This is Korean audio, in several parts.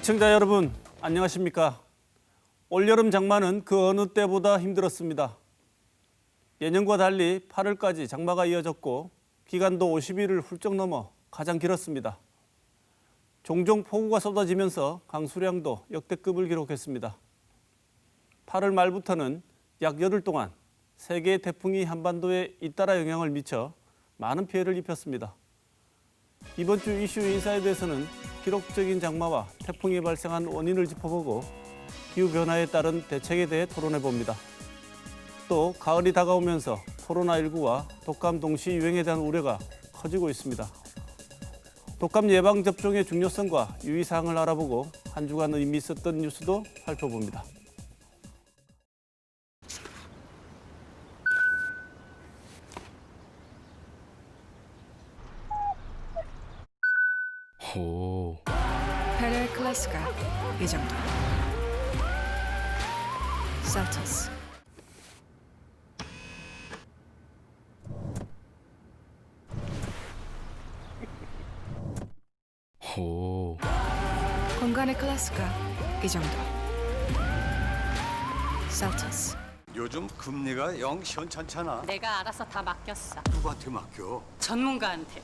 시청자 여러분, 안녕하십니까? 올여름 장마는 그 어느 때보다 힘들었습니다. 예년과 달리 8월까지 장마가 이어졌고 기간도 50일을 훌쩍 넘어 가장 길었습니다. 종종 폭우가 쏟아지면서 강수량도 역대급을 기록했습니다. 8월 말부터는 약 열흘 동안 3개의 태풍이 한반도에 잇따라 영향을 미쳐 많은 피해를 입혔습니다. 이번 주 이슈 인사이드에서는 기록적인 장마와 태풍이 발생한 원인을 짚어보고 기후변화에 따른 대책에 대해 토론해봅니다. 또 가을이 다가오면서 코로나19와 독감 동시 유행에 대한 우려가 커지고 있습니다. 독감 예방 접종의 중요성과 유의사항을 알아보고 한 주간 의미 있었던 뉴스도 살펴봅니다. 오. 페레 클래스가 이 정도. 셀터스. 오. 공간의 클래스가 이 정도. 셀터스. 요즘 금리가 영 시원찮잖아. 내가 알아서 다 맡겼어. 누구한테 맡겨? 전문가한테.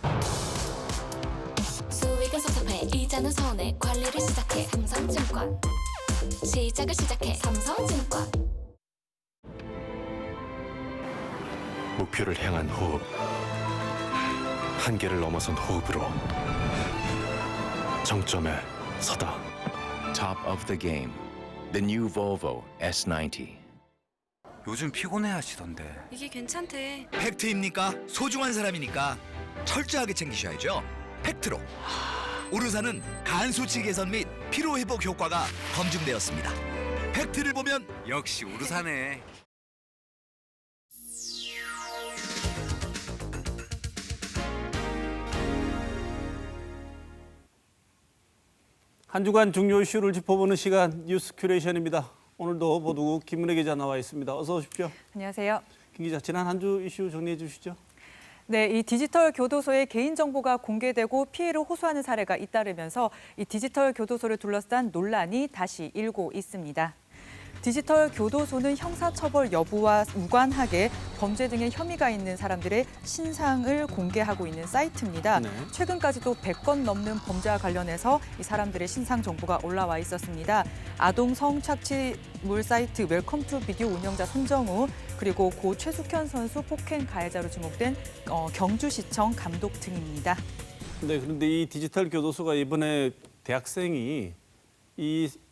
수익은 섭섭해 이자는 서운해 관리를 시작해 삼성증권 시작해 삼성증권. 목표를 향한 호흡. 한계를 넘어선 호흡으로 정점에 서다. Top of the game. The new Volvo S90. 요즘 피곤해 하시던데. 이게 괜찮대. 팩트입니까? 소중한 사람이니까 철저하게 챙기셔야죠. 팩트로. 우르사는 간 수치 개선 및 피로 회복 효과가 검증되었습니다. 팩트를 보면 역시 우르사네. 한 주간 중요 이슈를 짚어보는 시간 뉴스 큐레이션입니다. 오늘도 보도국 김은혜 기자 나와 있습니다. 어서 오십시오. 안녕하세요. 김 기자, 지난 한 주 이슈 정리해 주시죠. 네, 이 디지털 교도소의 개인정보가 공개되고 피해를 호소하는 사례가 잇따르면서 이 디지털 교도소를 둘러싼 논란이 다시 일고 있습니다. 디지털 교도소는 형사처벌 여부와 무관하게 범죄 등의 혐의가 있는 사람들의 신상을 공개하고 있는 사이트입니다. 네. 최근까지도 100건 넘는 범죄와 관련해서 이 사람들의 신상 정보가 올라와 있었습니다. 아동 성착취물 사이트 웰컴 투 비디오 운영자 손정우, 그리고 고 최숙현 선수 폭행 가해자로 지목된 경주시청 감독 등입니다. 네, 그런데 이 디지털 교도소가 이번에 대학생이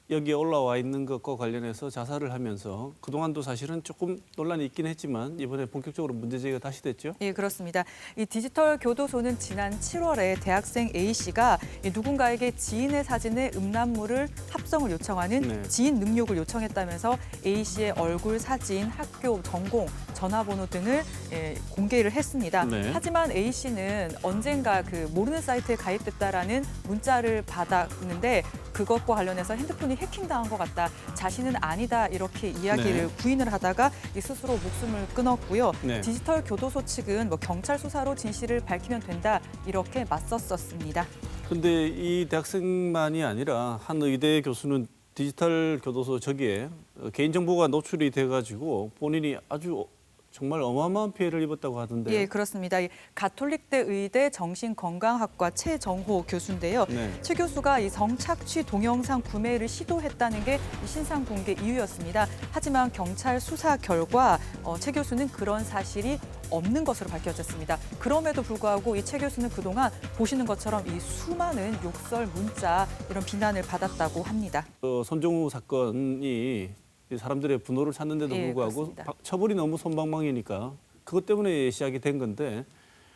여기에 올라와 있는 것과 관련해서 자살을 하면서 그동안도 사실은 조금 논란이 있긴 했지만 이번에 본격적으로 문제 제기가 다시 됐죠? 예, 그렇습니다. 이 디지털 교도소는 지난 7월에 대학생 A씨가 누군가에게 지인의 사진에 음란물을 합성을 요청하는 네. 지인 능욕을 요청했다면서 A씨의 얼굴, 사진, 학교, 전공, 전화번호 등을 공개를 했습니다. 네. 하지만 A씨는 언젠가 그 모르는 사이트에 가입됐다라는 문자를 받았는데 그것과 관련해서 핸드폰이 해킹당한 것 같다. 자신은 아니다. 이렇게 이야기를 부인을 하다가 스스로 목숨을 끊었고요. 네. 디지털 교도소 측은 경찰 수사로 진실을 밝히면 된다. 이렇게 맞섰었습니다. 근데 이 대학생만이 아니라 한 의대 교수는 디지털 교도소 저기에 개인정보가 노출이 돼가지고 본인이 아주 정말 어마어마한 피해를 입었다고 하던데요. 예, 그렇습니다. 이 가톨릭대 의대 정신건강학과 최정호 교수인데요. 네. 최 교수가 이 성착취 동영상 구매를 시도했다는 게 이 신상 공개 이유였습니다. 하지만 경찰 수사 결과 최 교수는 그런 사실이 없는 것으로 밝혀졌습니다. 그럼에도 불구하고 이 최 교수는 그동안 보시는 것처럼 이 수많은 욕설, 문자 이런 비난을 받았다고 합니다. 손정우 사건이 사람들의 분노를 샀는데도 예, 불구하고 그렇습니다. 처벌이 너무 솜방망이니까 그것 때문에 시작이 된 건데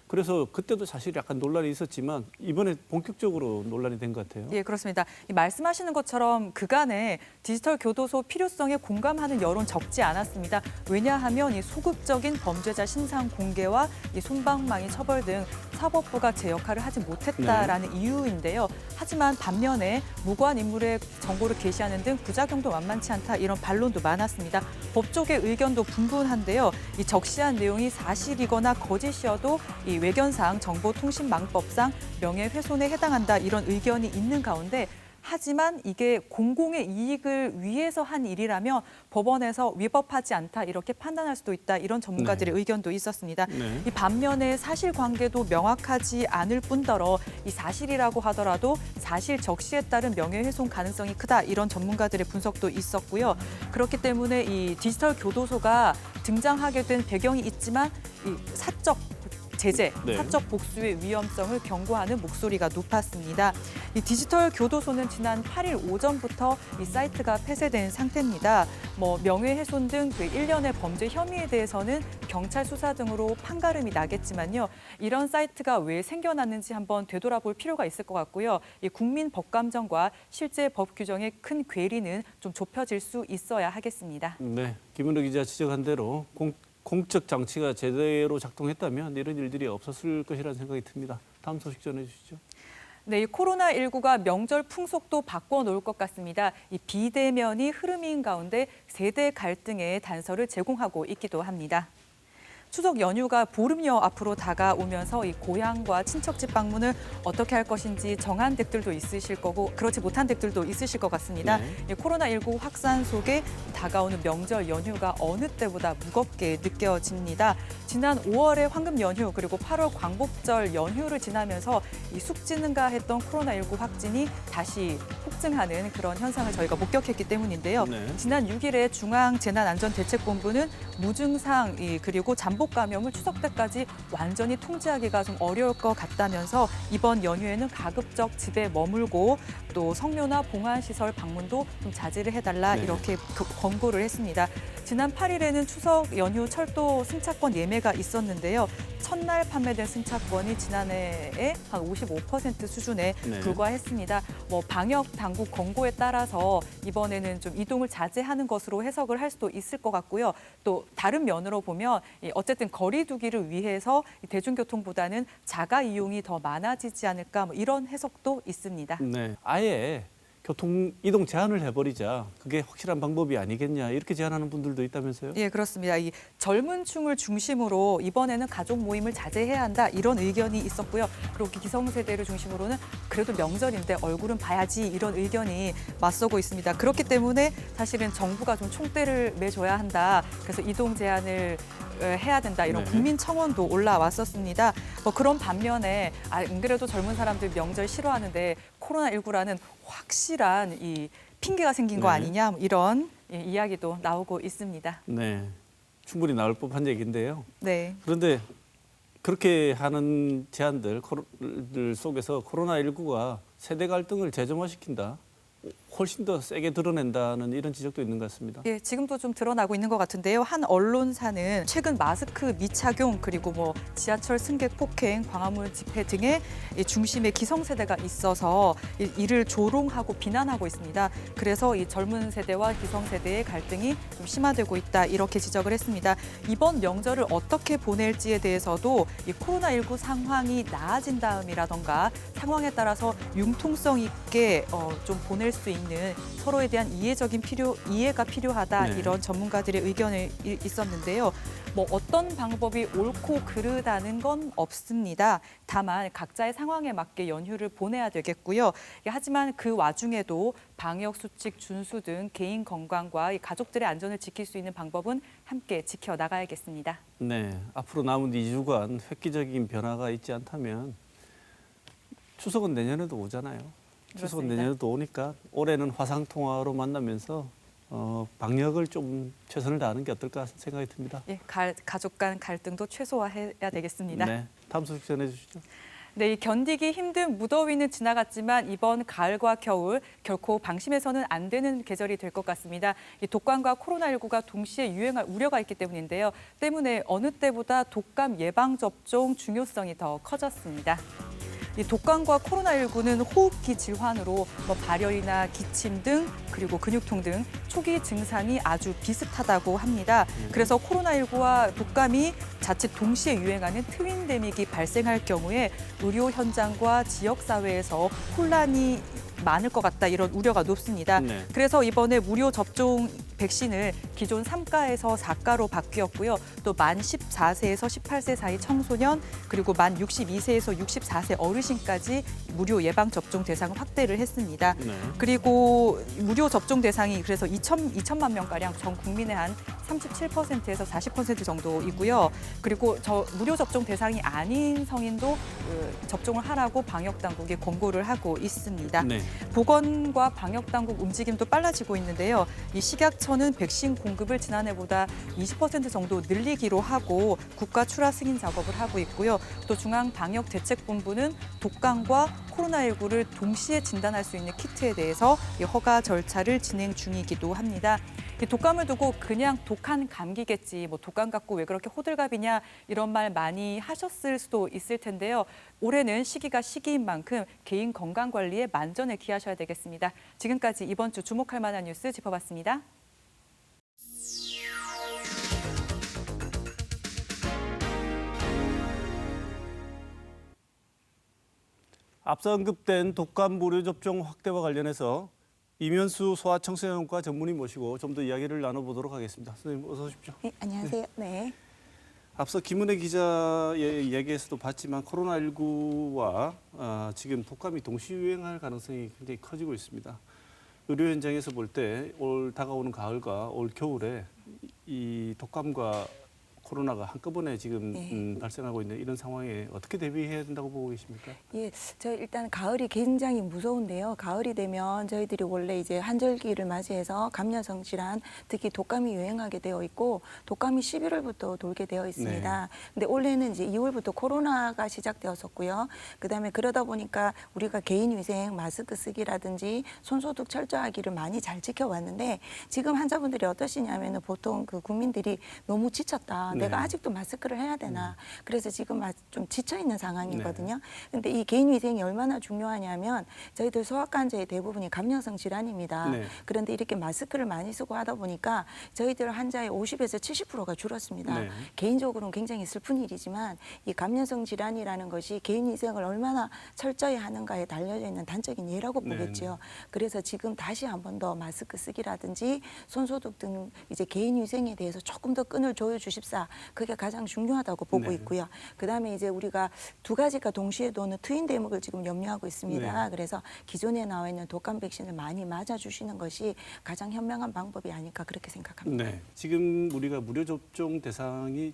그래서 그때도 사실 약간 논란이 있었지만 이번에 본격적으로 논란이 된 것 같아요. 예, 그렇습니다. 이 말씀하시는 것처럼 그간에 디지털 교도소 필요성에 공감하는 여론 적지 않았습니다. 왜냐하면 이 소극적인 범죄자 신상 공개와 이 솜방망이 처벌 등 사법부가 제 역할을 하지 못했다라는 이유인데요. 하지만 반면에 무고한 인물의 정보를 게시하는 등 부작용도 만만치 않다 이런 반론도 많았습니다. 법조계 의견도 분분한데요. 이 적시한 내용이 사실이거나 거짓이어도 이 외견상 정보통신망법상 명예훼손에 해당한다 이런 의견이 있는 가운데 하지만 이게 공공의 이익을 위해서 한 일이라면 법원에서 위법하지 않다 이렇게 판단할 수도 있다 이런 전문가들의 의견도 있었습니다. 이 반면에 사실관계도 명확하지 않을 뿐더러 이 사실이라고 하더라도 사실 적시에 따른 명예훼손 가능성이 크다 이런 전문가들의 분석도 있었고요. 그렇기 때문에 이 디지털 교도소가 등장하게 된 배경이 있지만 이 사적 제재, 사적 복수의 위험성을 경고하는 목소리가 높았습니다. 이 디지털 교도소는 지난 8일 오전부터 이 사이트가 폐쇄된 상태입니다. 명예훼손 등 그 일련의 범죄 혐의에 대해서는 경찰 수사 등으로 판가름이 나겠지만요. 이런 사이트가 왜 생겨났는지 한번 되돌아볼 필요가 있을 것 같고요. 이 국민 법감정과 실제 법 규정의 큰 괴리는 좀 좁혀질 수 있어야 하겠습니다. 네, 김은혜 기자 지적한 대로 공적 장치가 제대로 작동했다면 이런 일들이 없었을 것이라는 생각이 듭니다. 다음 소식 전해주시죠. 네, 이 코로나19가 명절 풍속도 바꿔놓을 것 같습니다. 이 비대면이 흐름인 가운데 세대 갈등의 단서를 제공하고 있기도 합니다. 추석 연휴가 보름여 앞으로 다가오면서 이 고향과 친척집 방문을 어떻게 할 것인지 정한 댁들도 있으실 거고 그렇지 못한 댁들도 있으실 것 같습니다. 이 코로나19 확산 속에 다가오는 명절 연휴가 어느 때보다 무겁게 느껴집니다. 지난 5월의 황금 연휴 그리고 8월 광복절 연휴를 지나면서 이 숙지는가 했던 코로나19 확진이 다시 폭증하는 그런 현상을 저희가 목격했기 때문인데요. 지난 6일에 중앙재난안전대책본부는 무증상 그리고 잠복 감염을 추석 때까지 완전히 통제하기가 좀 어려울 것 같다면서 이번 연휴에는 가급적 집에 머물고 또 성묘나 봉안시설 방문도 좀 자제를 해달라 이렇게 권고를 했습니다. 지난 8일에는 추석 연휴 철도 승차권 예매가 있었는데요. 첫날 판매된 승차권이 지난해에 한 55% 수준에 불과했습니다. 방역 당국 권고에 따라서 이번에는 좀 이동을 자제하는 것으로 해석을 할 수도 있을 것 같고요. 또 다른 면으로 보면 어쨌든 거리 두기를 위해서 대중교통보다는 자가 이용이 더 많아지지 않을까 이런 해석도 있습니다. 네, 아예 교통 이동 제한을 해버리자 그게 확실한 방법이 아니겠냐 이렇게 제안하는 분들도 있다면서요? 예, 그렇습니다. 이 젊은 층을 중심으로 이번에는 가족 모임을 자제해야 한다 이런 의견이 있었고요. 그리고 기성세대를 중심으로는 그래도 명절인데 얼굴은 봐야지 이런 의견이 맞서고 있습니다. 그렇기 때문에 사실은 정부가 좀 총대를 매줘야 한다. 그래서 이동 제한을 해야 된다 이런 국민 청원도 올라왔었습니다. 그런 반면에 안 그래도 젊은 사람들 명절 싫어하는데 코로나19라는 확실한 이 핑계가 생긴 거 아니냐 이런 이야기도 나오고 있습니다. 네, 충분히 나올 법한 얘기인데요. 네. 그런데 그렇게 하는 제안들 속에서 코로나19가 세대 갈등을 재점화시킨다. 훨씬 더 세게 드러낸다는 이런 지적도 있는 것 같습니다. 예, 지금도 좀 드러나고 있는 것 같은데요. 한 언론사는 최근 마스크 미착용 그리고 지하철 승객 폭행, 광화문 집회 등의 중심에 기성세대가 있어서 이를 조롱하고 비난하고 있습니다. 그래서 이 젊은 세대와 기성세대의 갈등이 좀 심화되고 있다 이렇게 지적을 했습니다. 이번 명절을 어떻게 보낼지에 대해서도 이 코로나19 상황이 나아진 다음이라던가 상황에 따라서 융통성 있게 좀 보낼 수 있는 서로에 대한 이해가 필요하다 이런 전문가들의 의견이 있었는데요. 어떤 방법이 옳고 그르다는 건 없습니다. 다만 각자의 상황에 맞게 연휴를 보내야 되겠고요. 하지만 그 와중에도 방역 수칙 준수 등 개인 건강과 가족들의 안전을 지킬 수 있는 방법은 함께 지켜나가야겠습니다. 네, 앞으로 남은 2주간 획기적인 변화가 있지 않다면 추석은 내년에도 오잖아요. 추석은 내년에도 오니까 올해는 화상통화로 만나면서 방역을 좀 최선을 다하는 게 어떨까 생각이 듭니다. 예, 가족 간 갈등도 최소화해야 되겠습니다. 네, 다음 소식 전해주시죠. 네, 견디기 힘든 무더위는 지나갔지만 이번 가을과 겨울 결코 방심해서는 안 되는 계절이 될 것 같습니다. 이 독감과 코로나19가 동시에 유행할 우려가 있기 때문인데요. 때문에 어느 때보다 독감 예방 접종 중요성이 더 커졌습니다. 이 독감과 코로나19는 호흡기 질환으로 발열이나 기침 등 그리고 근육통 등 초기 증상이 아주 비슷하다고 합니다. 그래서 코로나19와 독감이 자칫 동시에 유행하는 트윈데믹이 발생할 경우에 의료 현장과 지역사회에서 혼란이 많을 것 같다 이런 우려가 높습니다. 네. 그래서 이번에 무료 접종 백신을 기존 3가에서 4가로 바뀌었고요. 또 만 14세에서 18세 사이 청소년 그리고 만 62세에서 64세 어르신까지 무료 예방 접종 대상을 확대를 했습니다. 네. 그리고 무료 접종 대상이 그래서 2천만 명가량 전 국민의 한 37%에서 40% 정도이고요. 그리고 무료 접종 대상이 아닌 성인도 접종을 하라고 방역당국이 권고를 하고 있습니다. 네. 보건과 방역당국 움직임도 빨라지고 있는데요. 이 식약처는 백신 공급을 지난해보다 20% 정도 늘리기로 하고 국가 출하 승인 작업을 하고 있고요. 또 중앙방역대책본부는 독감과 코로나19를 동시에 진단할 수 있는 키트에 대해서 허가 절차를 진행 중이기도 합니다. 독감을 두고 그냥 독한 감기겠지, 뭐 독감 갖고 왜 그렇게 호들갑이냐 이런 말 많이 하셨을 수도 있을 텐데요. 올해는 시기가 시기인 만큼 개인 건강 관리에 만전을 기하셔야 되겠습니다. 지금까지 이번 주 주목할 만한 뉴스 짚어봤습니다. 앞서 언급된 독감 무료 접종 확대와 관련해서 이면수 소아청소년과 전문의 모시고 좀 더 이야기를 나눠보도록 하겠습니다. 선생님 어서 오십시오. 네, 안녕하세요. 네. 앞서 김은혜 기자의 이야기에서도 봤지만 코로나19와 지금 독감이 동시 유행할 가능성이 굉장히 커지고 있습니다. 의료 현장에서 볼 때 올 다가오는 가을과 올 겨울에 이 독감과 코로나가 한꺼번에 지금 발생하고 있는 이런 상황에 어떻게 대비해야 된다고 보고 계십니까? 예, 저 일단 가을이 굉장히 무서운데요. 가을이 되면 저희들이 원래 이제 한절기를 맞이해서 감염성 질환, 특히 독감이 유행하게 되어 있고 독감이 11월부터 돌게 되어 있습니다. 네. 근데 올해는 이제 2월부터 코로나가 시작되었었고요. 그다음에 그러다 보니까 우리가 개인 위생, 마스크 쓰기라든지 손소독 철저하기를 많이 잘 지켜왔는데 지금 환자분들이 어떠시냐면은 보통 그 국민들이 너무 지쳤다. 네. 내가 아직도 마스크를 해야 되나. 그래서 지금 좀 지쳐 있는 상황이거든요. 근데 이 개인 위생이 얼마나 중요하냐면 저희들 소아과 환자의 대부분이 감염성 질환입니다. 네. 그런데 이렇게 마스크를 많이 쓰고 하다 보니까 저희들 환자의 50에서 70%가 줄었습니다. 네. 개인적으로는 굉장히 슬픈 일이지만 이 감염성 질환이라는 것이 개인 위생을 얼마나 철저히 하는가에 달려져 있는 단적인 예라고 보겠죠. 그래서 지금 다시 한 번 더 마스크 쓰기라든지 손소독 등 이제 개인 위생에 대해서 조금 더 끈을 조여 주십사. 그게 가장 중요하다고 보고 있고요. 그다음에 이제 우리가 두 가지가 동시에 도는 트윈 대목을 지금 염려하고 있습니다. 그래서 기존에 나와 있는 독감 백신을 많이 맞아주시는 것이 가장 현명한 방법이 아닐까 그렇게 생각합니다. 네, 지금 우리가 무료 접종 대상이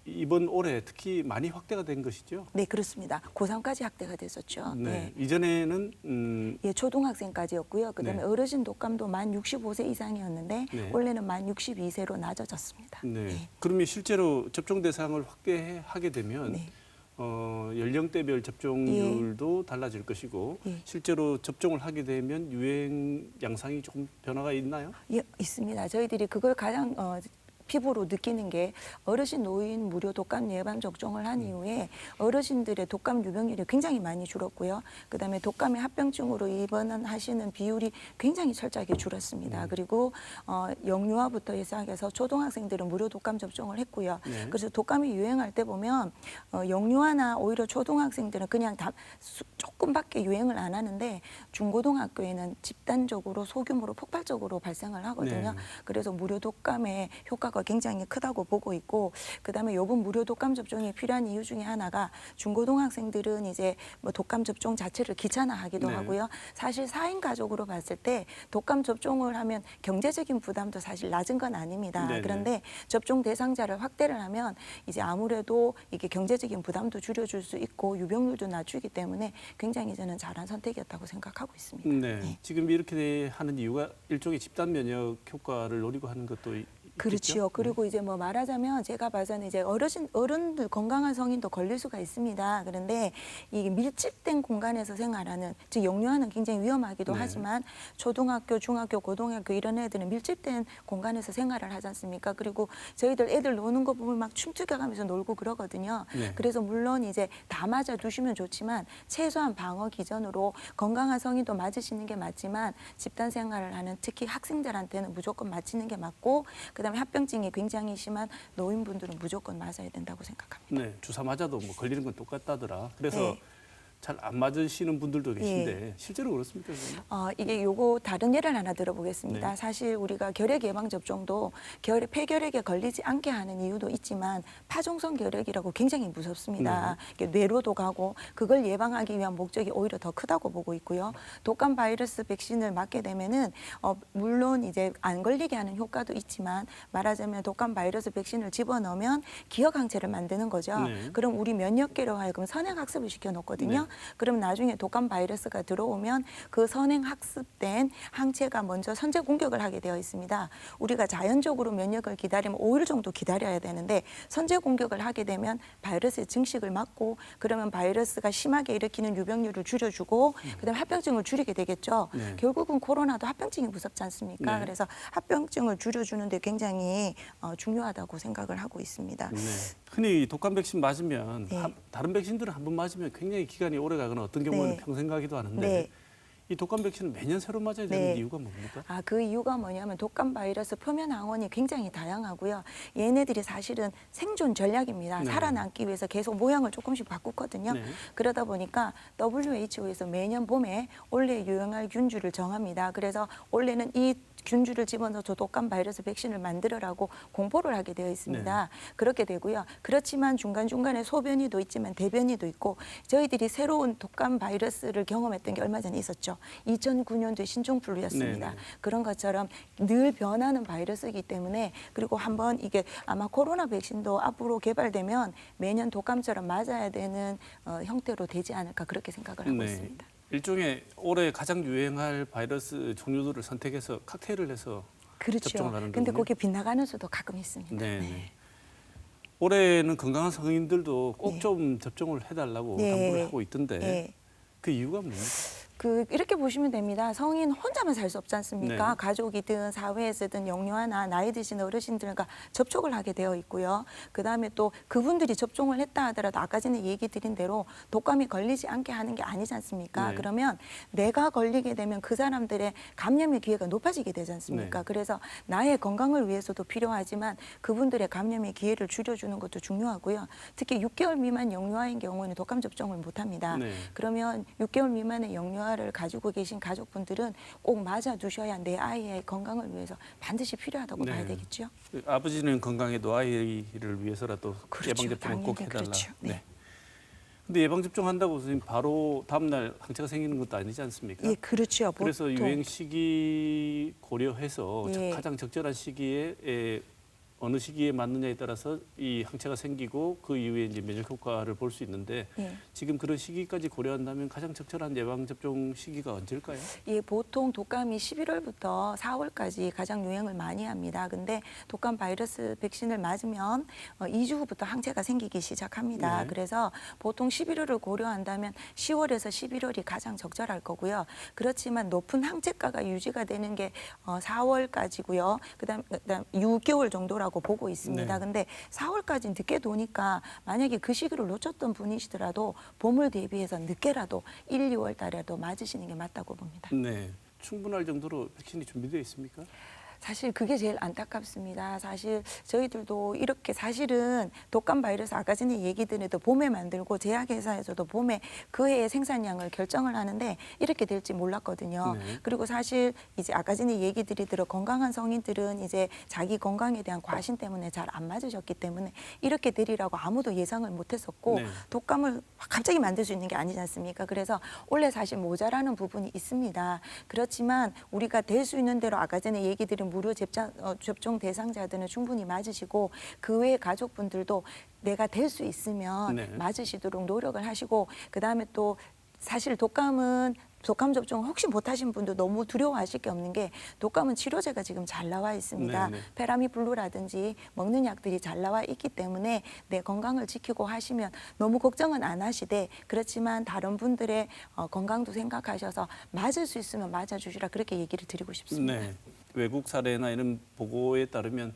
이번 올해 특히 많이 확대가 된 것이죠? 네, 그렇습니다. 고3까지 확대가 됐었죠. 네. 이전에는 예, 초등학생까지였고요. 그다음에 네. 어르신 독감도 만 65세 이상이었는데 네. 올해는 만 62세로 낮아졌습니다. 네. 그러면 실제로 접종 대상을 확대하게 되면 네. 연령대별 접종률도 달라질 것이고 실제로 접종을 하게 되면 유행 양상이 조금 변화가 있나요? 예, 있습니다. 저희들이 그걸 가장 피부로 느끼는 게 어르신 노인 무료 독감 예방 접종을 한 이후에 어르신들의 독감 유병률이 굉장히 많이 줄었고요. 그다음에 독감의 합병증으로 입원하시는 비율이 굉장히 철저하게 줄었습니다. 그리고 영유아부터 시작해서 초등학생들은 무료 독감 접종을 했고요. 네. 그래서 독감이 유행할 때 보면 영유아나 오히려 초등학생들은 그냥 조금밖에 유행을 안 하는데 중고등학교에는 집단적으로 소규모로 폭발적으로 발생을 하거든요. 네. 그래서 무료 독감의 효과가 굉장히 크다고 보고 있고 그다음에 이번 무료 독감 접종이 필요한 이유 중에 하나가 중고등학생들은 이제 뭐 독감 접종 자체를 귀찮아하기도 네. 하고요. 사실 4인 가족으로 봤을 때 독감 접종을 하면 경제적인 부담도 사실 낮은 건 아닙니다. 네네. 그런데 접종 대상자를 확대를 하면 이제 아무래도 이게 경제적인 부담도 줄여줄 수 있고 유병률도 낮추기 때문에 굉장히 저는 잘한 선택이었다고 생각하고 있습니다. 네. 지금 이렇게 하는 이유가 일종의 집단 면역 효과를 노리고 하는 것도 그렇죠. 그리고 이제 뭐 말하자면 제가 봐서는 이제 어른들 건강한 성인도 걸릴 수가 있습니다. 그런데 이 밀집된 공간에서 생활하는 즉 영유아는 굉장히 위험하기도 하지만 초등학교, 중학교, 고등학교 이런 애들은 밀집된 공간에서 생활을 하지 않습니까? 그리고 저희들 애들 노는 거 보면 막 춤추겨가면서 놀고 그러거든요. 그래서 물론 이제 다 맞아 두시면 좋지만 최소한 방어 기전으로 건강한 성인도 맞으시는 게 맞지만 집단 생활을 하는 특히 학생들한테는 무조건 맞히는 게 맞고 그다음에 합병증이 굉장히 심한 노인분들은 무조건 맞아야 된다고 생각합니다. 네, 주사 맞아도 뭐 걸리는 건 똑같다더라. 그래서 잘 안 맞으시는 분들도 계신데 실제로 그렇습니까? 그러면? 이게 요거 다른 예를 하나 들어보겠습니다. 네. 사실 우리가 결핵 예방 접종도 폐결핵에 걸리지 않게 하는 이유도 있지만 파종성 결핵이라고 굉장히 무섭습니다. 이게 뇌로도 가고 그걸 예방하기 위한 목적이 오히려 더 크다고 보고 있고요. 독감 바이러스 백신을 맞게 되면은 물론 이제 안 걸리게 하는 효과도 있지만 말하자면 독감 바이러스 백신을 집어넣으면 기억 항체를 만드는 거죠. 네. 그럼 우리 면역계로 하여금 선행 학습을 시켜 놓거든요. 그럼 나중에 독감 바이러스가 들어오면 그 선행 학습된 항체가 먼저 선제 공격을 하게 되어 있습니다. 우리가 자연적으로 면역을 기다리면 5일 정도 기다려야 되는데 선제 공격을 하게 되면 바이러스의 증식을 막고 그러면 바이러스가 심하게 일으키는 유병률을 줄여주고 그다음에 합병증을 줄이게 되겠죠. 네. 결국은 코로나도 합병증이 무섭지 않습니까? 네. 그래서 합병증을 줄여주는 데 굉장히 중요하다고 생각을 하고 있습니다. 네. 흔히 독감 백신 맞으면 네. 다른 백신들은 한 번 맞으면 굉장히 기간이 오래 가거나 어떤 경우에는 네. 평생 가기도 하는데 네. 이 독감 백신은 매년 새로 맞아야 되는 네. 이유가 뭡니까? 그 이유가 뭐냐면 독감 바이러스 표면 항원이 굉장히 다양하고요. 얘네들이 사실은 생존 전략입니다. 네. 살아남기 위해서 계속 모양을 조금씩 바꾸거든요. 네. 그러다 보니까 WHO에서 매년 봄에 올해 유행할 균주를 정합니다. 그래서 올해는 이 균주를 집어넣어서 독감 바이러스 백신을 만들어라고 공보를 하게 되어 있습니다. 그렇게 되고요. 그렇지만 중간중간에 소변이도 있지만 대변이도 있고 저희들이 새로운 독감 바이러스를 경험했던 게 얼마 전에 있었죠. 2009년도에 신종플루였습니다. 네네. 그런 것처럼 늘 변하는 바이러스이기 때문에 그리고 한번 이게 아마 코로나 백신도 앞으로 개발되면 매년 독감처럼 맞아야 되는 형태로 되지 않을까 그렇게 생각을 하고 있습니다. 일종의 올해 가장 유행할 바이러스 종류들을 선택해서 칵테일을 해서 그렇죠. 접종을 하는 근데 거군요. 그게 빗나가는 수도 가끔 있습니다. 네. 올해는 건강한 성인들도 꼭 좀 접종을 해달라고 당부를 하고 있던데 네. 그 이유가 뭡니까? 이렇게 보시면 됩니다. 성인 혼자만 살 수 없지 않습니까? 네. 가족이든 사회에서든 영유아나 나이 드신 어르신들과 접촉을 하게 되어 있고요. 그다음에 또 그분들이 접종을 했다 하더라도 아까 전에 얘기 드린 대로 독감이 걸리지 않게 하는 게 아니지 않습니까? 네. 그러면 내가 걸리게 되면 그 사람들의 감염의 기회가 높아지게 되지 않습니까? 네. 그래서 나의 건강을 위해서도 필요하지만 그분들의 감염의 기회를 줄여주는 것도 중요하고요. 특히 6개월 미만 영유아인 경우에는 독감 접종을 못합니다. 네. 그러면 6개월 미만의 영유아를 가지고 계신 가족분들은 꼭 맞아 두셔야 내 아이의 건강을 위해서 반드시 필요하다고 네. 봐야 되겠죠. 아버지는 건강해도 아이를 위해서라도 그렇죠. 예방접종을 꼭 당연히 해달라. 그렇죠. 네. 근데 예방접종한다고 선생님 바로 다음날 항체가 생기는 것도 아니지 않습니까? 예, 그렇죠. 그래서 보통. 유행 시기 고려해서 예. 가장 적절한 시기에 어느 시기에 맞느냐에 따라서 이 항체가 생기고 그 이후에 이제 면역 효과를 볼 수 있는데 예. 지금 그런 시기까지 고려한다면 가장 적절한 예방 접종 시기가 언제일까요? 예, 보통 독감이 11월부터 4월까지 가장 유행을 많이 합니다. 근데 독감 바이러스 백신을 맞으면 2주 후부터 항체가 생기기 시작합니다. 네. 그래서 보통 11월을 고려한다면 10월에서 11월이 가장 적절할 거고요. 그렇지만 높은 항체가가 유지가 되는 게 4월까지고요. 그다음 6개월 정도라고 보고 있습니다. 네. 근데 4월까지 늦게 도니까 만약에 그 시기를 놓쳤던 분이시더라도 봄을 대비해서 늦게라도 1, 2월 달에도 맞으시는 게 맞다고 봅니다. 네, 충분할 정도로 백신이 준비되어 있습니까? 사실 그게 제일 안타깝습니다. 사실 저희들도 이렇게 사실은 독감 바이러스 아까 전에 얘기 드려도 봄에 만들고 제약회사에서도 봄에 그 해의 생산량을 결정을 하는데 이렇게 될지 몰랐거든요. 네. 그리고 사실 이제 아까 전에 얘기 드리도록 건강한 성인들은 이제 자기 건강에 대한 과신 때문에 잘 안 맞으셨기 때문에 이렇게 되리라고 아무도 예상을 못했었고 네. 독감을 갑자기 만들 수 있는 게 아니지 않습니까? 그래서 원래 사실 모자라는 부분이 있습니다. 그렇지만 우리가 될 수 있는 대로 아까 전에 얘기 드린 무료 접종 대상자들은 충분히 맞으시고 그 외의 가족분들도 내가 될 수 있으면 네. 맞으시도록 노력을 하시고 그다음에 또 사실 독감 접종 혹시 못하신 분도 너무 두려워하실 게 없는 게 독감은 치료제가 지금 잘 나와 있습니다. 네네. 페라미블루라든지 먹는 약들이 잘 나와 있기 때문에 내 건강을 지키고 하시면 너무 걱정은 안 하시되 그렇지만 다른 분들의 건강도 생각하셔서 맞을 수 있으면 맞아주시라 그렇게 얘기를 드리고 싶습니다. 네, 외국 사례나 이런 보고에 따르면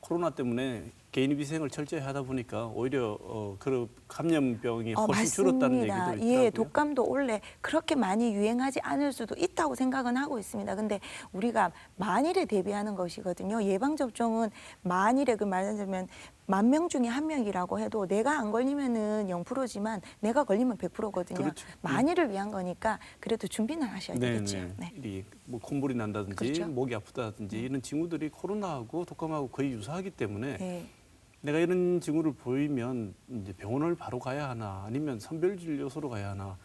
코로나 때문에 개인 위생을 철저히 하다 보니까 오히려 그 감염병이 훨씬 줄었다는 얘기도 맞습니다. 있더라고요. 예, 독감도 원래 그렇게 많이 유행하지 않을 수도 있다고 생각은 하고 있습니다. 근데 우리가 만일에 대비하는 것이거든요. 예방 접종은 만일에 그 말하자면 10,000명 중에 1명이라고 해도 내가 안 걸리면은 0%지만 내가 걸리면 100%거든요. 그렇죠. 만일을 위한 거니까 그래도 준비는 하셔야 네, 되겠죠. 네. 네. 이 뭐 콧물이 난다든지 그렇죠. 목이 아프다든지 이런 징후들이 코로나하고 독감하고 거의 유사하기 때문에 네. 내가 이런 징후를 보이면 이제 병원을 바로 가야 하나 아니면 선별진료소로 가야 하나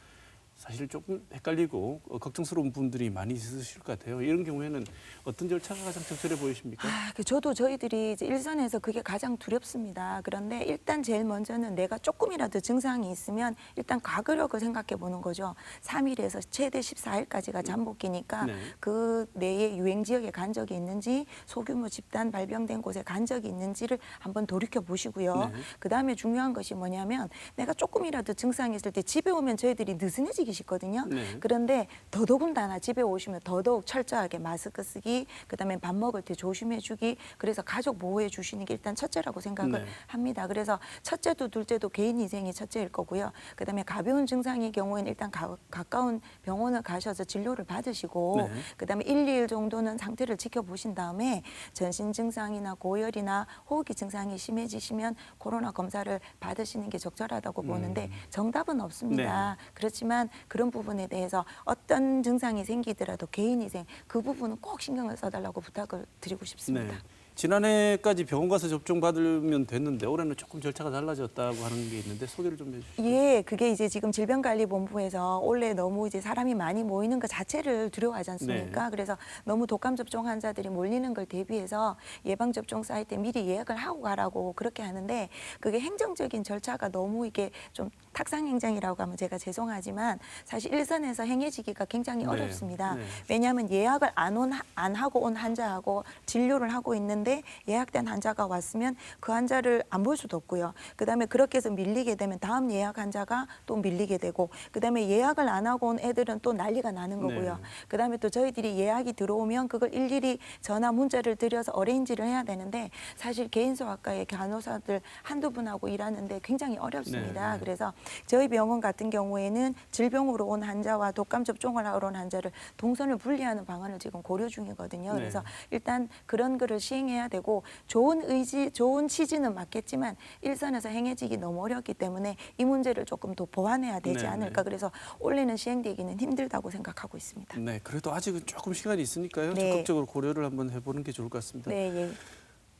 사실 조금 헷갈리고 걱정스러운 분들이 많이 있으실 것 같아요. 이런 경우에는 어떤 절차가 가장 적절해 보이십니까? 저도 저희들이 이제 일선에서 그게 가장 두렵습니다. 그런데 일단 제일 먼저는 내가 조금이라도 증상이 있으면 일단 가급력을 생각해 보는 거죠. 3일에서 최대 14일까지가 잠복기니까 네. 그 내에 유행 지역에 간 적이 있는지 소규모 집단 발병된 곳에 간 적이 있는지를 한번 돌이켜 보시고요. 네. 그다음에 중요한 것이 뭐냐면 내가 조금이라도 증상이 있을 때 집에 오면 저희들이 느슨해지기 쉽거든요. 네. 그런데 더더군다나 집에 오시면 더더욱 철저하게 마스크 쓰기, 그다음에 밥 먹을 때 조심해 주기, 그래서 가족 보호해 주시는 게 일단 첫째라고 생각을 네. 합니다. 그래서 첫째도 둘째도 개인 위생이 첫째일 거고요. 그다음에 가벼운 증상의 경우에는 일단 가까운 병원을 가셔서 진료를 받으시고 네. 그다음에 1, 2일 정도는 상태를 지켜보신 다음에 전신 증상이나 고열이나 호흡기 증상이 심해지시면 코로나 검사를 받으시는 게 적절하다고 보는데 정답은 없습니다. 그렇지만 그런 부분에 대해서 어떤 증상이 생기더라도 개인 위생 그 부분은 꼭 신경을 써달라고 부탁을 드리고 싶습니다. 네. 지난해까지 병원 가서 접종 받으면 됐는데 올해는 조금 절차가 달라졌다고 하는 게 있는데 소개를 좀 해주시죠. 예, 그게 이제 지금 질병관리본부에서 원래 너무 이제 사람이 많이 모이는 것 자체를 두려워하지 않습니까? 네. 그래서 너무 독감 접종 환자들이 몰리는 걸 대비해서 예방 접종 사이트에 미리 예약을 하고 가라고 그렇게 하는데 그게 행정적인 절차가 너무 이게 좀 탁상행정이라고 하면 제가 죄송하지만 사실 일선에서 행해지기가 굉장히 네. 어렵습니다. 네. 왜냐하면 예약을 안 하고 온 환자하고 진료를 하고 있는데 예약된 환자가 왔으면 그 환자를 안 볼 수도 없고요. 그다음에 그렇게 해서 밀리게 되면 다음 예약 환자가 또 밀리게 되고 그다음에 예약을 안 하고 온 애들은 또 난리가 나는 거고요. 네. 그다음에 또 저희들이 예약이 들어오면 그걸 일일이 전화 문자를 드려서 어레인지를 해야 되는데 사실 개인소아과의 간호사들 한두 분하고 일하는데 굉장히 어렵습니다. 네. 그래서 저희 병원 같은 경우에는 질병으로 온 환자와 독감 접종을 하러 온 환자를 동선을 분리하는 방안을 지금 고려 중이거든요. 네. 그래서 일단 그런 거를 시행해야 되고 좋은 의지, 좋은 취지는 맞겠지만 일선에서 행해지기 너무 어렵기 때문에 이 문제를 조금 더 보완해야 되지 네, 않을까. 네. 그래서 올해는 시행되기는 힘들다고 생각하고 있습니다. 네, 그래도 아직은 조금 시간이 있으니까요. 네. 적극적으로 고려를 한번 해보는 게 좋을 것 같습니다. 네, 예.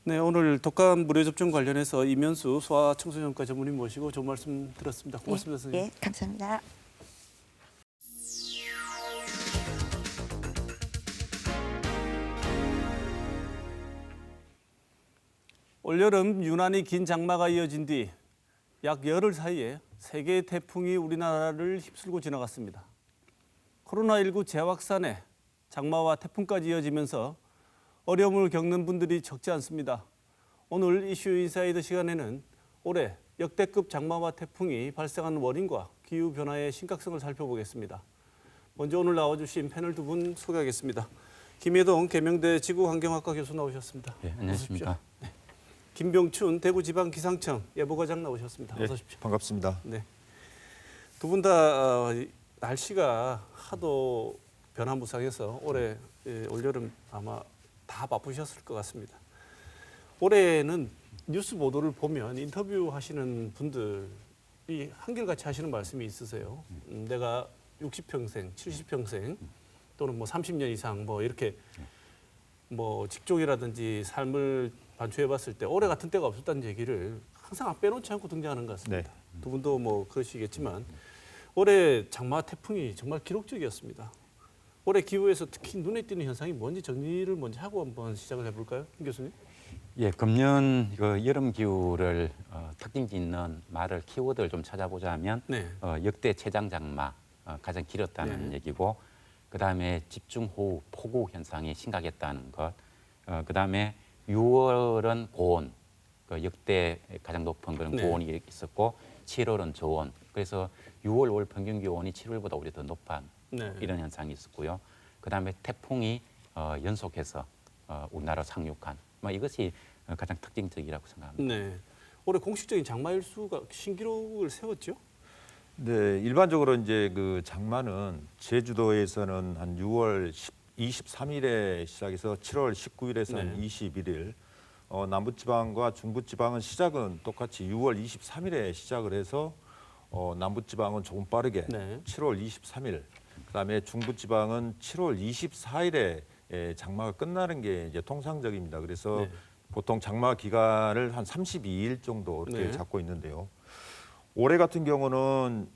네, 오늘 독감 무료 접종 관련해서 이면수 소아청소년과 전문의 모시고 좋은 말씀 들었습니다. 고맙습니다, 선생님. 예, 감사합니다. 올여름 유난히 긴 장마가 이어진 뒤 약 열흘 사이에 세 개의 태풍이 우리나라를 휩쓸고 지나갔습니다. 코로나19 재확산에 장마와 태풍까지 이어지면서 어려움을 겪는 분들이 적지 않습니다. 오늘 이슈 인사이드 시간에는 올해 역대급 장마와 태풍이 발생한 원인과 기후변화의 심각성을 살펴보겠습니다. 먼저 오늘 나와주신 패널 두 분 소개하겠습니다. 김혜동 계명대 지구환경학과 교수 나오셨습니다. 네, 안녕하십니까. 네. 김병춘 대구지방기상청 예보과장 나오셨습니다. 어서 오십시오. 반갑습니다. 네. 두 분 다 날씨가 하도 변화무쌍해서 올해 올여름 아마 다 바쁘셨을 것 같습니다. 올해는 뉴스 보도를 보면 인터뷰하시는 분들이 한결같이 하시는 말씀이 있으세요. 내가 60평생, 70평생 또는 뭐 30년 이상 뭐 이렇게 뭐 직종이라든지 삶을 반추해봤을 때 올해 같은 때가 없었다는 얘기를 항상 빼놓지 않고 등장하는 것 같습니다. 두 분도 뭐 그러시겠지만 올해 장마 태풍이 정말 기록적이었습니다. 올해 기후에서 특히 눈에 띄는 현상이 뭔지 정리를 먼저 하고 한번 시작을 해볼까요, 김 교수님? 예, 금년 여름 기후를 특징 짓는 말을 키워드를 좀 찾아보자면 네. 역대 최장 장마 가장 길었다는 네. 얘기고, 그 다음에 집중호우, 폭우 현상이 심각했다는 것, 그 다음에 6월은 고온, 역대 가장 높은 그런 네. 고온이 있었고, 7월은 저온. 그래서 6월 월 평균 기온이 7월보다 오히려 더 높은 네. 이런 현상이 있었고요. 그 다음에 태풍이 연속해서 우리나라 상륙한, 이것이 가장 특징적이라고 생각합니다. 네. 올해 공식적인 장마 일수가 신기록을 세웠죠? 네, 일반적으로 이제 그 장마는 제주도에서는 한 6월 23일에 시작해서 7월 19일에서 한 21일, 남부지방과 중부지방은 시작은 똑같이 6월 23일에 시작을 해서 남부지방은 조금 빠르게 7월 23일, 그다음에 중부지방은 7월 24일에 장마가 끝나는 게 이제 통상적입니다. 그래서 보통 장마 기간을 한 32일 정도 이렇게 잡고 있는데요. 올해 같은 경우는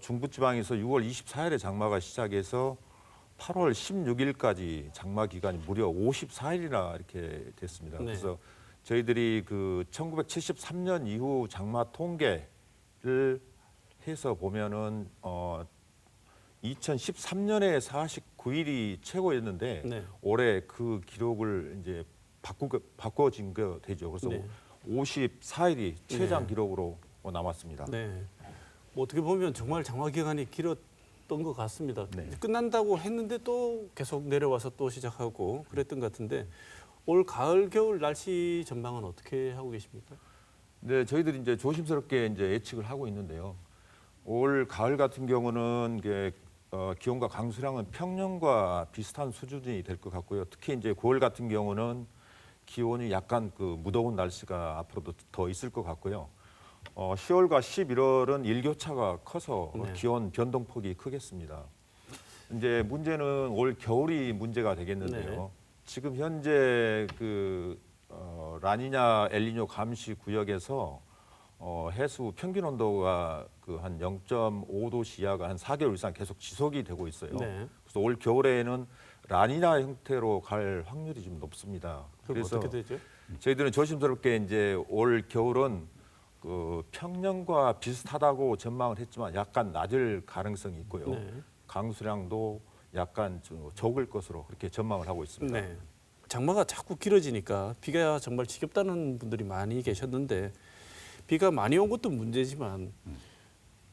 중부지방에서 6월 24일에 장마가 시작해서 8월 16일까지 장마 기간이 무려 54일이나 이렇게 됐습니다. 그래서 저희들이 그 1973년 이후 장마 통계를 해서 보면은 2013년에 49일이 최고였는데 올해 그 기록을 이제 바꿔진 거 되죠. 그래서 54일이 최장 기록으로 남았습니다. 네. 뭐 어떻게 보면 정말 장마 기간이 길었던 것 같습니다. 끝난다고 했는데 또 계속 내려와서 또 시작하고 그랬던 것 같은데 올 가을 겨울 날씨 전망은 어떻게 하고 계십니까? 네, 저희들이 이제 조심스럽게 이제 예측을 하고 있는데요. 올 가을 같은 경우는 이게 기온과 강수량은 평년과 비슷한 수준이 될 것 같고요. 특히 이제 9월 같은 경우는 기온이 약간 그 무더운 날씨가 앞으로도 더 있을 것 같고요. 10월과 11월은 일교차가 커서 기온 변동폭이 크겠습니다. 이제 문제는 올 겨울이 문제가 되겠는데요. 지금 현재 그 라니냐 엘니뇨 감시 구역에서 해수 평균 온도가 그 한 0.5도 이하가 한 4개월 이상 계속 지속이 되고 있어요. 그래서 올 겨울에는 라니냐 형태로 갈 확률이 좀 높습니다. 그래서 어떻게 되죠? 저희들은 조심스럽게 이제 올 겨울은 그 평년과 비슷하다고 전망을 했지만 약간 낮을 가능성이 있고요. 강수량도 약간 좀 적을 것으로 그렇게 전망을 하고 있습니다. 장마가 자꾸 길어지니까 비가 정말 지겹다는 분들이 많이 계셨는데 비가 많이 온 것도 문제지만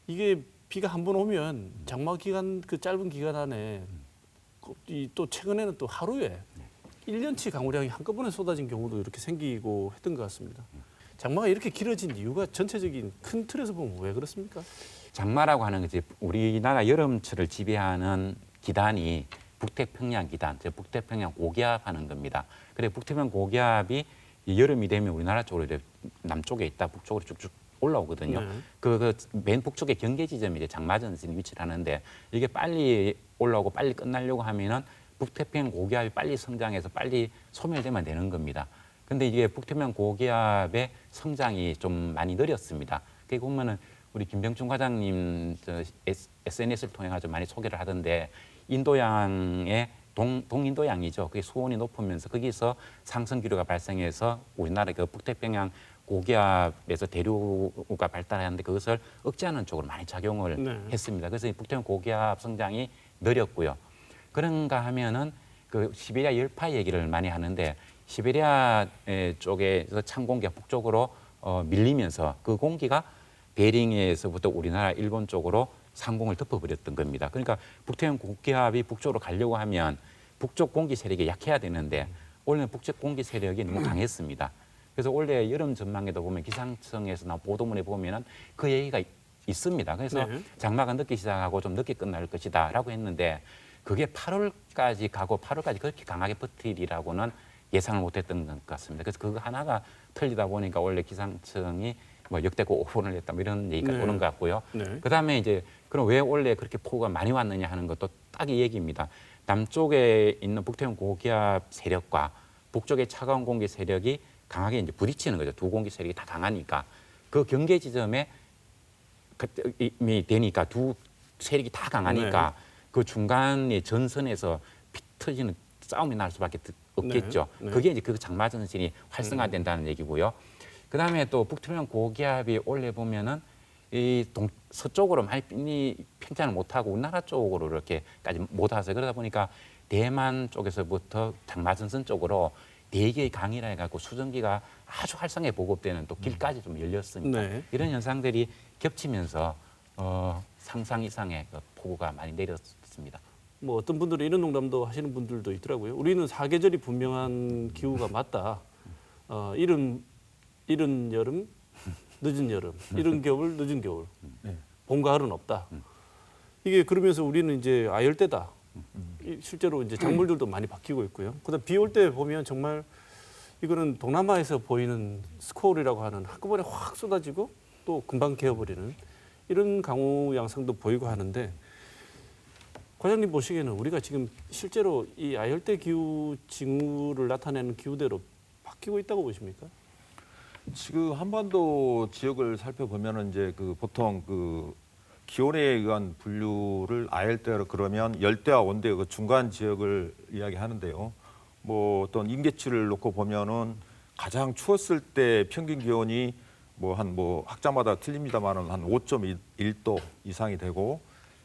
이게 비가 한 번 오면 장마 기간 그 짧은 기간 안에 또 최근에는 또 하루에 1년치 강우량이 한꺼번에 쏟아진 경우도 이렇게 생기고 했던 것 같습니다. 장마가 이렇게 길어진 이유가 전체적인 큰 틀에서 보면 왜 그렇습니까? 장마라고 하는 것이 우리나라 여름철을 지배하는 기단이 북태평양 기단, 즉 북태평양 고기압 하는 겁니다. 그래 북태평양 고기압이 여름이 되면 우리나라 쪽으로 이렇게 남쪽에 있다 북쪽으로 쭉쭉 올라오거든요. 그 맨 북쪽의 경계 지점이 이제 장마전선이 위치를 하는데 이게 빨리 올라오고 빨리 끝나려고 하면은 북태평양 고기압이 빨리 성장해서 빨리 소멸되면 되는 겁니다. 근데 이게 북태평양 고기압의 성장이 좀 많이 느렸습니다. 그게 보면은 우리 김병준 과장님 SNS를 통해 가지고 많이 소개를 하던데 인도양의 동인도양이죠. 그게 수온이 높으면서 거기서 상승 기류가 발생해서 우리나라 그 북태평양 고기압에서 대류가 발달하는데 그것을 억제하는 쪽으로 많이 작용을 했습니다. 그래서 북태평양 고기압 성장이 느렸고요. 그런가 하면은 그 시베리아 열파 얘기를 많이 하는데 시베리아 쪽에서 찬 공기가 북쪽으로 밀리면서 그 공기가 베링에서부터 우리나라 일본 쪽으로 상공을 덮어버렸던 겁니다. 그러니까 북태평양 고기압이 북쪽으로 가려고 하면 북쪽 공기 세력이 약해야 되는데 올해는 북쪽 공기 세력이 너무 강했습니다. 그래서 올해 여름 전망에도 보면 기상청에서 나온 보도문에 보면은 그 얘기가 있습니다. 그래서 장마가 늦게 시작하고 좀 늦게 끝날 것이다라고 했는데 그게 8월까지 가고 8월까지 그렇게 강하게 버티리라고는 예상을 못했던 것 같습니다. 그래서 그거 하나가 틀리다 보니까 원래 기상청이 뭐 역대급 오본을 했다 뭐 이런 얘기가 오는 것 같고요. 그다음에 이제 그럼 왜 원래 그렇게 폭우가 많이 왔느냐 하는 것도 딱 이 얘기입니다. 남쪽에 있는 북태평양 고기압 세력과 북쪽의 차가운 공기 세력이 강하게 이제 부딪히는 거죠. 두 공기 세력이 다 강하니까 그 경계 지점에 되니까 두 세력이 다 강하니까 그 중간에 전선에서 피 터지는 싸움이 날 수밖에 없겠죠. 그게 이제 그 장마 전선이 활성화된다는 얘기고요. 그다음에 또 북태평양 고기압이 올해 보면은 이 서쪽으로 많이 편찬을 못하고 우리나라 쪽으로 이렇게까지 못 와서 그러다 보니까 대만 쪽에서부터 장마전선 쪽으로 대기의 강이라 해갖고 수증기가 아주 활성에 보급되는 또 길까지 좀 열렸습니다. 이런 현상들이 겹치면서 상상 이상의 그 폭우가 많이 내렸습니다. 뭐 어떤 분들은 이런 농담도 하시는 분들도 있더라고요. 우리는 사계절이 분명한 기후가 맞다. 이른 여름, 늦은 여름, 이른 겨울, 늦은 겨울, 봄 가을은 없다. 이게 그러면서 우리는 이제 아열대다. 실제로 이제 작물들도 많이 바뀌고 있고요. 그다음 비 올 때 보면 정말 이거는 동남아에서 보이는 스콜이라고 하는 한꺼번에 확 쏟아지고 또 금방 개어버리는 이런 강우 양상도 보이고 하는데 과장님 보시기에는 우리가 지금 실제로 이 아열대 기후 징후를 나타내는 기후대로 바뀌고 있다고 보십니까? 지금 한반도 지역을 살펴보면은 이제 그 보통 그 기온에 의한 분류를 아열대로 그러면 열대와 온대 그 중간 지역을 이야기하는데요. 뭐 어떤 임계치를 놓고 보면은 가장 추웠을 때 평균 기온이 뭐 학자마다 틀립니다만은 한 5.1도 이상이 되고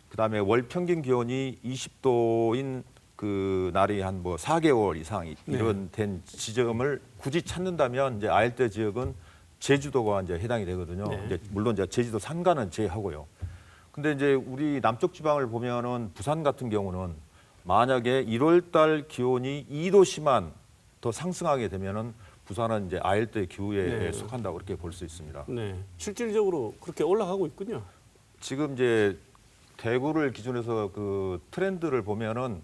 그다음에 월 평균 기온이 20도인 그 날이 한 뭐 4개월 이상 이런 된 지점을 굳이 찾는다면 이제 아열대 지역은 제주도가 이제 해당이 되거든요. 네. 이제 물론 이제 제주도 산간은 제외하고요. 근데 이제 우리 남쪽 지방을 보면은 부산 같은 경우는 만약에 1월 달 기온이 2도씨만 더 상승하게 되면은 부산은 이제 아열대 기후에 속한다고 그렇게 볼 수 있습니다. 네, 실질적으로 그렇게 올라가고 있군요. 지금 이제 대구를 기준해서 그 트렌드를 보면은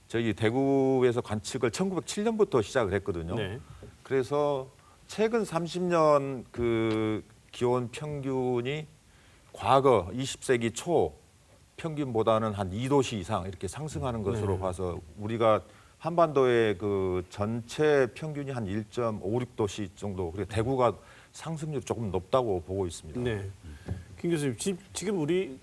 저희 대구에서 관측을 1907년부터 시작을 했거든요. 네. 그래서 최근 30년 그 기온 평균이 과거 20세기 초 평균보다는 한 2도씨 이상 이렇게 상승하는 것으로 봐서 우리가 한반도의 그 전체 평균이 한 1.56도씨 정도, 그리고 대구가 상승률이 조금 높다고 보고 있습니다. 네. 김 교수님, 지금 우리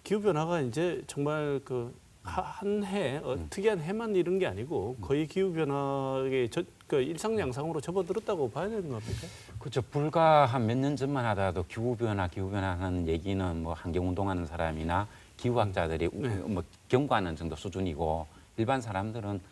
기후 변화가 이제 정말 그 한 해, 특이한 해만 이런 게 아니고 거의 기후 변화의 그 일상 양상으로 접어들었다고 봐야 되는 겁니까? 그렇죠. 불과 한 몇 년 전만 하더라도 기후 변화하는 얘기는 뭐 환경 운동하는 사람이나 기후학자들이 뭐 경고하는 정도 수준이고 일반 사람들은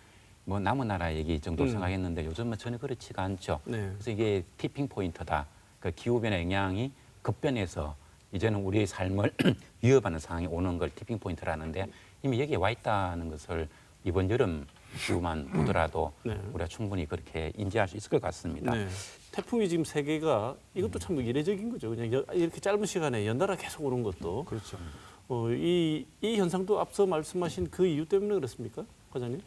뭐 남은 나라 얘기 정도 생각했는데 요즘은 전혀 그렇지가 않죠. 그래서 이게 티핑 포인트다. 그 기후 변화 영향이 급변해서 이제는 우리의 삶을 위협하는 상황이 오는 걸 티핑 포인트라는데 이미 여기에 와 있다는 것을 이번 여름 기후만 보더라도 우리가 충분히 그렇게 인지할 수 있을 것 같습니다. 네. 태풍이 지금 세 개가 이것도 참 이례적인 거죠. 그냥 이렇게 짧은 시간에 연달아 계속 오는 것도. 그렇죠. 이 현상도 앞서 말씀하신 그 이유 때문에 그렇습니까, 과장님?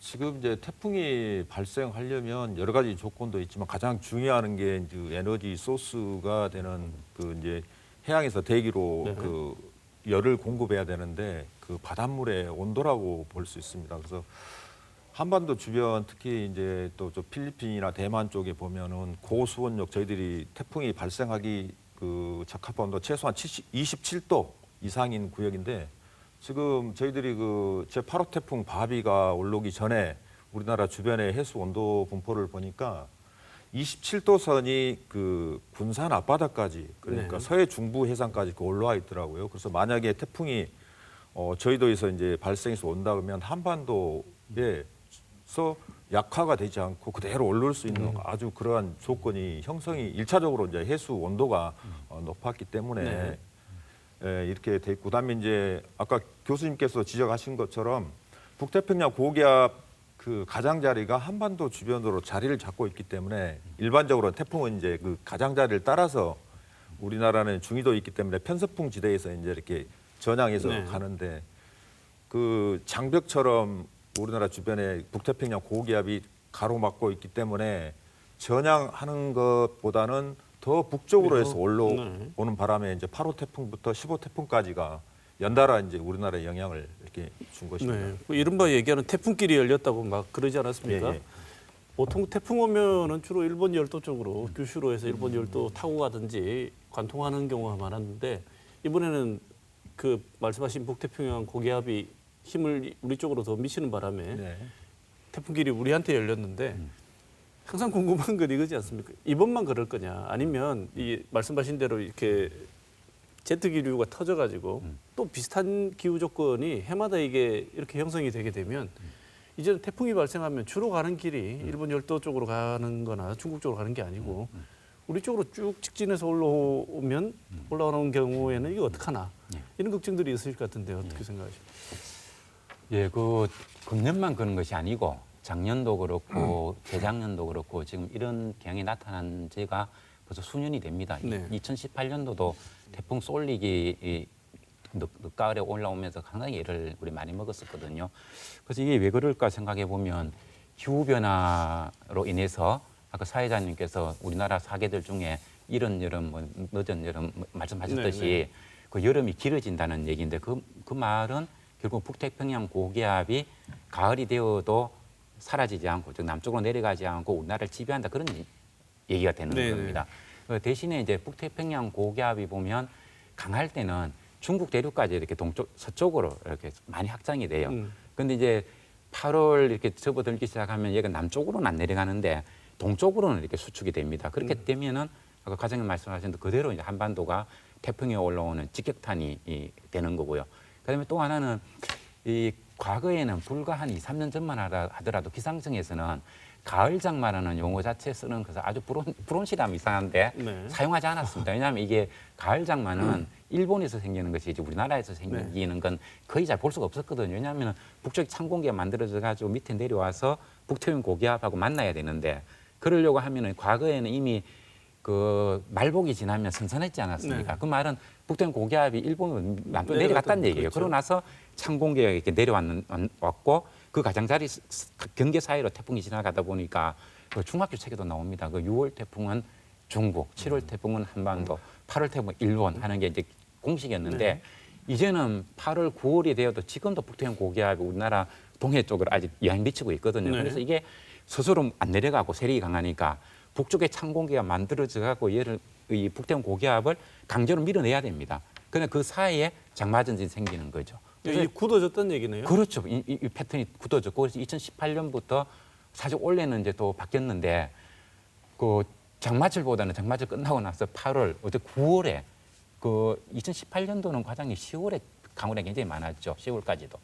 지금 이제 태풍이 발생하려면 여러 가지 조건도 있지만 가장 중요한 게 이제 에너지 소스가 되는 그 이제 해양에서 대기로 그 열을 공급해야 되는데 그 바닷물의 온도라고 볼 수 있습니다. 그래서 한반도 주변 특히 이제 또 저 필리핀이나 대만 쪽에 보면은 고수온역 저희들이 태풍이 발생하기 그 적합한 온도 최소한 27도 이상인 구역인데 지금 저희들이 그 제8호 태풍 바비가 올라오기 전에 우리나라 주변의 해수 온도 분포를 보니까 27도 선이 그 군산 앞바다까지 그러니까 서해 중부 해상까지 올라와 있더라고요. 그래서 만약에 태풍이 저희도에서 이제 발생해서 온다 그러면 한반도에서 약화가 되지 않고 그대로 올라올 수 있는 아주 그러한 조건이 형성이 일차적으로 이제 해수 온도가 높았기 때문에 이렇게 돼 있고 그다음에 이제 아까 교수님께서 지적하신 것처럼 북태평양 고기압 그 가장자리가 한반도 주변으로 자리를 잡고 있기 때문에 일반적으로 태풍은 이제 그 가장자리를 따라서 우리나라는 중위도에 있기 때문에 편서풍 지대에서 이제 이렇게 전향해서 가는데 그 장벽처럼 우리나라 주변에 북태평양 고기압이 가로막고 있기 때문에 전향하는 것보다는 더 북쪽으로 해서 올라오는 바람에 이제 8호 태풍부터 15 태풍까지가 연달아 이제 우리나라에 영향을 이렇게 준 것입니다. 이른바 얘기하는 태풍길이 열렸다고 막 그러지 않았습니까? 보통 태풍 오면은 주로 일본 열도 쪽으로 규슈로 해서 일본 열도 타고 가든지 관통하는 경우가 많았는데 이번에는 그 말씀하신 북태평양 고기압이 힘을 우리 쪽으로 더 미치는 바람에 태풍길이 우리한테 열렸는데 항상 궁금한 건 이거지 않습니까? 이번만 그럴 거냐 아니면 이 말씀하신 대로 이렇게 제트 기류가 터져가지고 또 비슷한 기후 조건이 해마다 이게 이렇게 형성이 되게 되면 이제는 태풍이 발생하면 주로 가는 길이 일본 열도 쪽으로 가는 거나 중국 쪽으로 가는 게 아니고 우리 쪽으로 쭉 직진해서 올라오는 경우에는 이게 어떡하나 이런 걱정들이 있을 것 같은데 어떻게 생각하십니까? 예, 그 금년만 그런 것이 아니고 작년도 그렇고 재작년도 그렇고 지금 이런 경향이 나타난 지가 벌써 수년이 됩니다. 네. 2018년도도 태풍 쏠릭이 늦가을에 올라오면서 상당히 애를 우리 많이 먹었었거든요. 그래서 이게 왜 그럴까 생각해 보면 기후 변화로 인해서 아까 사회자님께서 우리나라 사계들 중에 이른 여름, 늦은 여름 말씀하셨듯이 네. 그 여름이 길어진다는 얘기인데 그 말은 결국 북태평양 고기압이 가을이 되어도 사라지지 않고 즉 남쪽으로 내려가지 않고 우리나라를 지배한다 그런 얘기가 되는 네네. 겁니다. 대신에 이제 북태평양 고기압이 보면 강할 때는 중국 대륙까지 이렇게 서쪽으로 이렇게 많이 확장이 돼요. 근데 이제 8월 이렇게 접어들기 시작하면 얘가 남쪽으로는 안 내려가는데 동쪽으로는 이렇게 수축이 됩니다. 그렇게 되면은 아까 과장님 말씀하신 대로 그대로 이제 한반도가 태풍이 올라오는 직격탄이 되는 거고요. 그다음에 또 하나는 이 과거에는 불과 한 2, 3년 전만 하더라도 기상청에서는 가을 장마라는 용어 자체 쓰는 것을 아주 불온실하면 이상한데 네. 사용하지 않았습니다. 왜냐하면 이게 가을 장마는 일본에서 생기는 것이 이제 우리나라에서 생기는 건 거의 잘 볼 수가 없었거든요. 왜냐하면 북쪽 찬 공기가 만들어져 가지고 밑에 내려와서 북태평양 고기압하고 만나야 되는데 그러려고 하면은 과거에는 이미 그 말복이 지나면 선선했지 않았습니까? 네. 그 말은 북태평양 고기압이 일본으로 내려갔다는 얘기예요. 그렇죠. 그러고 나서 찬 공기가 이렇게 내려왔고 그 가장자리 경계 사이로 태풍이 지나가다 보니까 그 중학교 책에도 나옵니다. 그 6월 태풍은 중국, 7월 태풍은 한반도, 8월 태풍은 일본 하는 게 이제 공식이었는데 이제는 8월, 9월이 되어도 지금도 북태평양 고기압이 우리나라 동해 쪽으로 아직 영향 미치고 있거든요. 네. 그래서 이게 스스로 안 내려가고 세력이 강하니까 북쪽에 찬 공기가 만들어져 갖고 얘를 이 북태평양 고기압을 강제로 밀어내야 됩니다. 그런데 그 사이에 장마전진이 생기는 거죠. 이 굳어졌다는 얘기네요. 그렇죠. 이 패턴이 굳어졌고 그래서 2018년부터 사실 올해는 이제 또 바뀌었는데 그 장마철보다는 장마철 끝나고 나서 8월, 어제 9월에 그 2018년도는 과장님 10월에 강우량이 굉장히 많았죠. 10월까지도.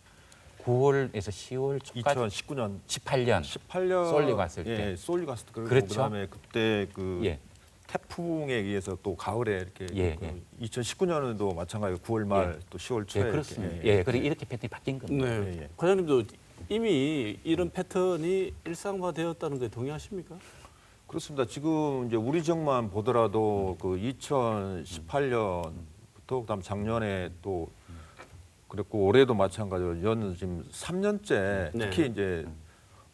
9월에서 10월 초까지 2019년 18년 쏠리 갔을 때. 예, 쏠리 갔을 때 그렇죠. 그다음에 그때 그 예. 태풍에 의해서 또 가을에 이렇게 예, 그 예. 2019년에도 마찬가지로 9월 말 또 10월 초에 예, 그렇습니다. 이렇게, 예, 그리고 이렇게 패턴이 바뀐 겁니다. 네. 예, 예. 과장님도 이미 이런 패턴이 일상화되었다는 데 동의하십니까? 그렇습니다. 지금 이제 우리 지역만 보더라도 그 2018년부터 그다음 작년에 또 그랬고 올해도 마찬가지로 연 지금 3년째 네. 특히 이제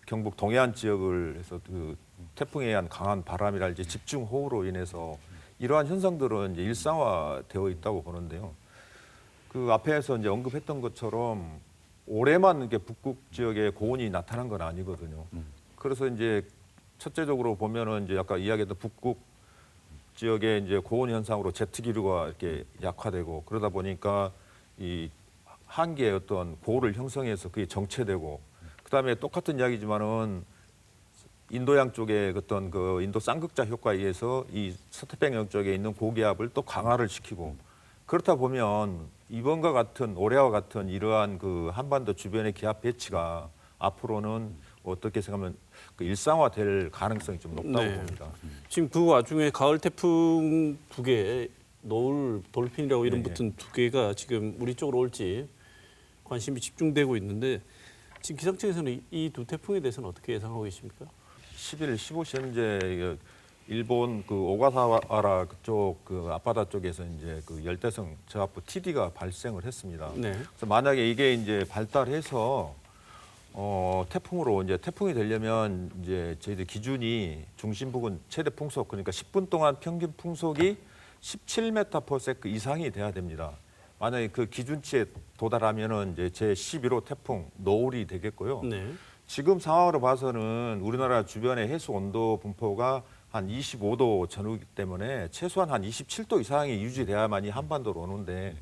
경북 동해안 지역을 해서 그 태풍에 의한 강한 바람이랄지 집중 호우로 인해서 이러한 현상들은 이제 일상화되어 있다고 보는데요. 그 앞에서 이제 언급했던 것처럼 올해만 이렇게 북극 지역에 고온이 나타난 건 아니거든요. 그래서 이제 첫째적으로 보면은 이제 아까 이야기했던 북극 지역의 이제 고온 현상으로 제트 기류가 이렇게 약화되고 그러다 보니까 이 한계의 어떤 고울을 형성해서 그게 정체되고 그다음에 똑같은 이야기지만은 인도양 쪽에 어떤 그 인도 쌍극자 효과에 의해서 이 서태평양 쪽에 있는 고기압을 또 강화를 시키고 그렇다 보면 이번과 같은 올해와 같은 이러한 그 한반도 주변의 기압 배치가 앞으로는 어떻게 생각하면 그 일상화될 가능성이 좀 높다고 네. 봅니다. 지금 그 와중에 가을 태풍 두 개, 노을 돌핀이라고 이름 네, 붙은 두 개가 지금 우리 쪽으로 올지 관심이 집중되고 있는데 지금 기상청에서는 이 두 태풍에 대해서는 어떻게 예상하고 계십니까? 11일 15시 현재 일본 그 오가사와라 그쪽 그 앞바다 쪽에서 이제 그 열대성 저압부 TD가 발생을 했습니다. 네. 그래서 만약에 이게 이제 발달해서 태풍으로 이제 태풍이 되려면 이제 저희들 기준이 중심 부근 최대 풍속 그러니까 10분 동안 평균 풍속이 17m/s 이상이 돼야 됩니다. 만약에 그 기준치에 도달하면은 이제 제 11호 태풍 노을이 되겠고요. 네. 지금 상황으로 봐서는 우리나라 주변의 해수 온도 분포가 한 25도 전후이기 때문에 최소한 한 27도 이상이 유지돼야만이 한반도로 오는데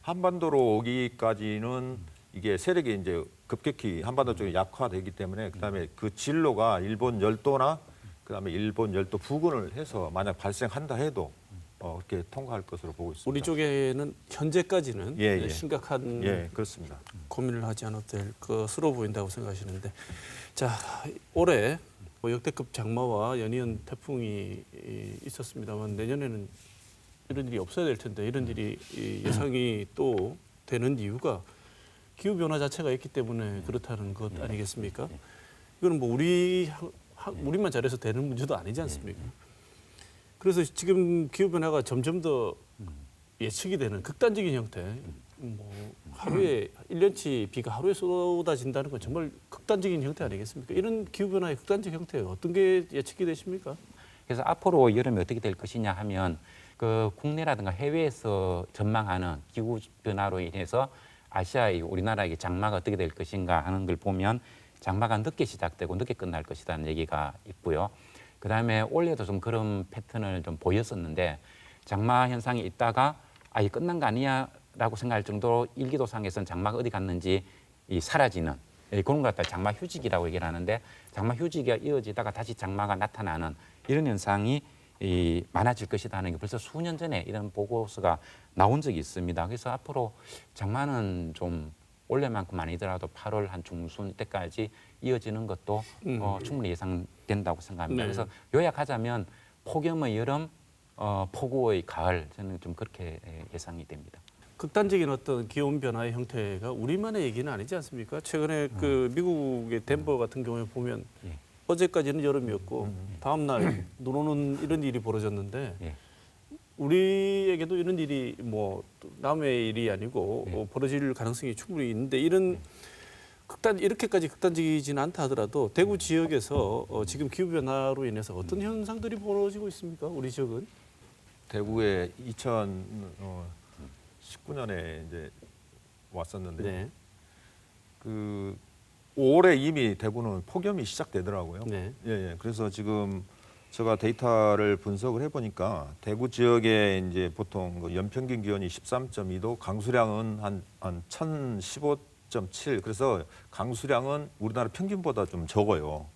한반도로 오기까지는 이게 세력이 이제 급격히 한반도 쪽에 약화되기 때문에 그다음에 그 진로가 일본 열도나 그다음에 일본 열도 부근을 해서 만약 발생한다 해도 그렇게 통과할 것으로 보고 있습니다. 우리 쪽에는 현재까지는 예, 예. 심각한 예, 그렇습니다. 고민을 하지 않아도 될 것으로 보인다고 생각하시는데 자 올해 역대급 장마와 연이은 태풍이 있었습니다만 내년에는 이런 일이 없어야 될 텐데 이런 일이 예상이 또 되는 이유가 기후 변화 자체가 있기 때문에 그렇다는 것 아니겠습니까? 이거는 뭐 우리만 잘해서 되는 문제도 아니지 않습니까? 그래서 지금 기후 변화가 점점 더 예측이 되는 극단적인 형태. 뭐 하루에 1년치 비가 하루에 쏟아진다는 건 정말 극단적인 형태 아니겠습니까? 이런 기후 변화의 극단적 형태 어떤 게 예측이 되십니까? 그래서 앞으로 여름이 어떻게 될 것이냐 하면 그 국내라든가 해외에서 전망하는 기후 변화로 인해서 아시아의 우리나라의 장마가 어떻게 될 것인가 하는 걸 보면 장마가 늦게 시작되고 늦게 끝날 것이라는 얘기가 있고요. 그다음에 올해도 좀 그런 패턴을 좀 보였었는데 장마 현상이 있다가 아예 끝난 거 아니야라고 생각할 정도로 일기도상에서는 장마가 어디 갔는지 사라지는 그런 걸 갖다 장마 휴직이라고 얘기를 하는데 장마 휴직이 이어지다가 다시 장마가 나타나는 이런 현상이 많아질 것이다 하는 게 벌써 수년 전에 이런 보고서가 나온 적이 있습니다. 그래서 앞으로 장마는 좀 올해만큼 아니더라도 8월 한 중순 때까지 이어지는 것도 충분히 예상된다고 생각합니다. 네. 그래서 요약하자면 폭염의 여름, 폭우의 가을 저는 좀 그렇게 예상이 됩니다. 극단적인 어떤 기온 변화의 형태가 우리만의 얘기는 아니지 않습니까? 최근에 그 미국의 덴버 같은 경우에 보면 어제까지는 여름이었고 다음 날 눈 오는 이런 일이 벌어졌는데 우리에게도 이런 일이 뭐 남의 일이 아니고 벌어질 가능성이 충분히 있는데 이런 이렇게까지 극단적이지는 않다 하더라도 대구 지역에서 지금 기후 변화로 인해서 어떤 현상들이 벌어지고 있습니까? 우리 지역은 대구에 2019년에 이제 왔었는데 네. 그 5월에 이미 대구는 폭염이 시작되더라고요. 네. 예. 그래서 지금 제가 데이터를 분석을 해보니까 대구 지역에 이제 보통 그 연평균 기온이 13.2도, 강수량은 한 1015.7. 그래서 강수량은 우리나라 평균보다 좀 적어요.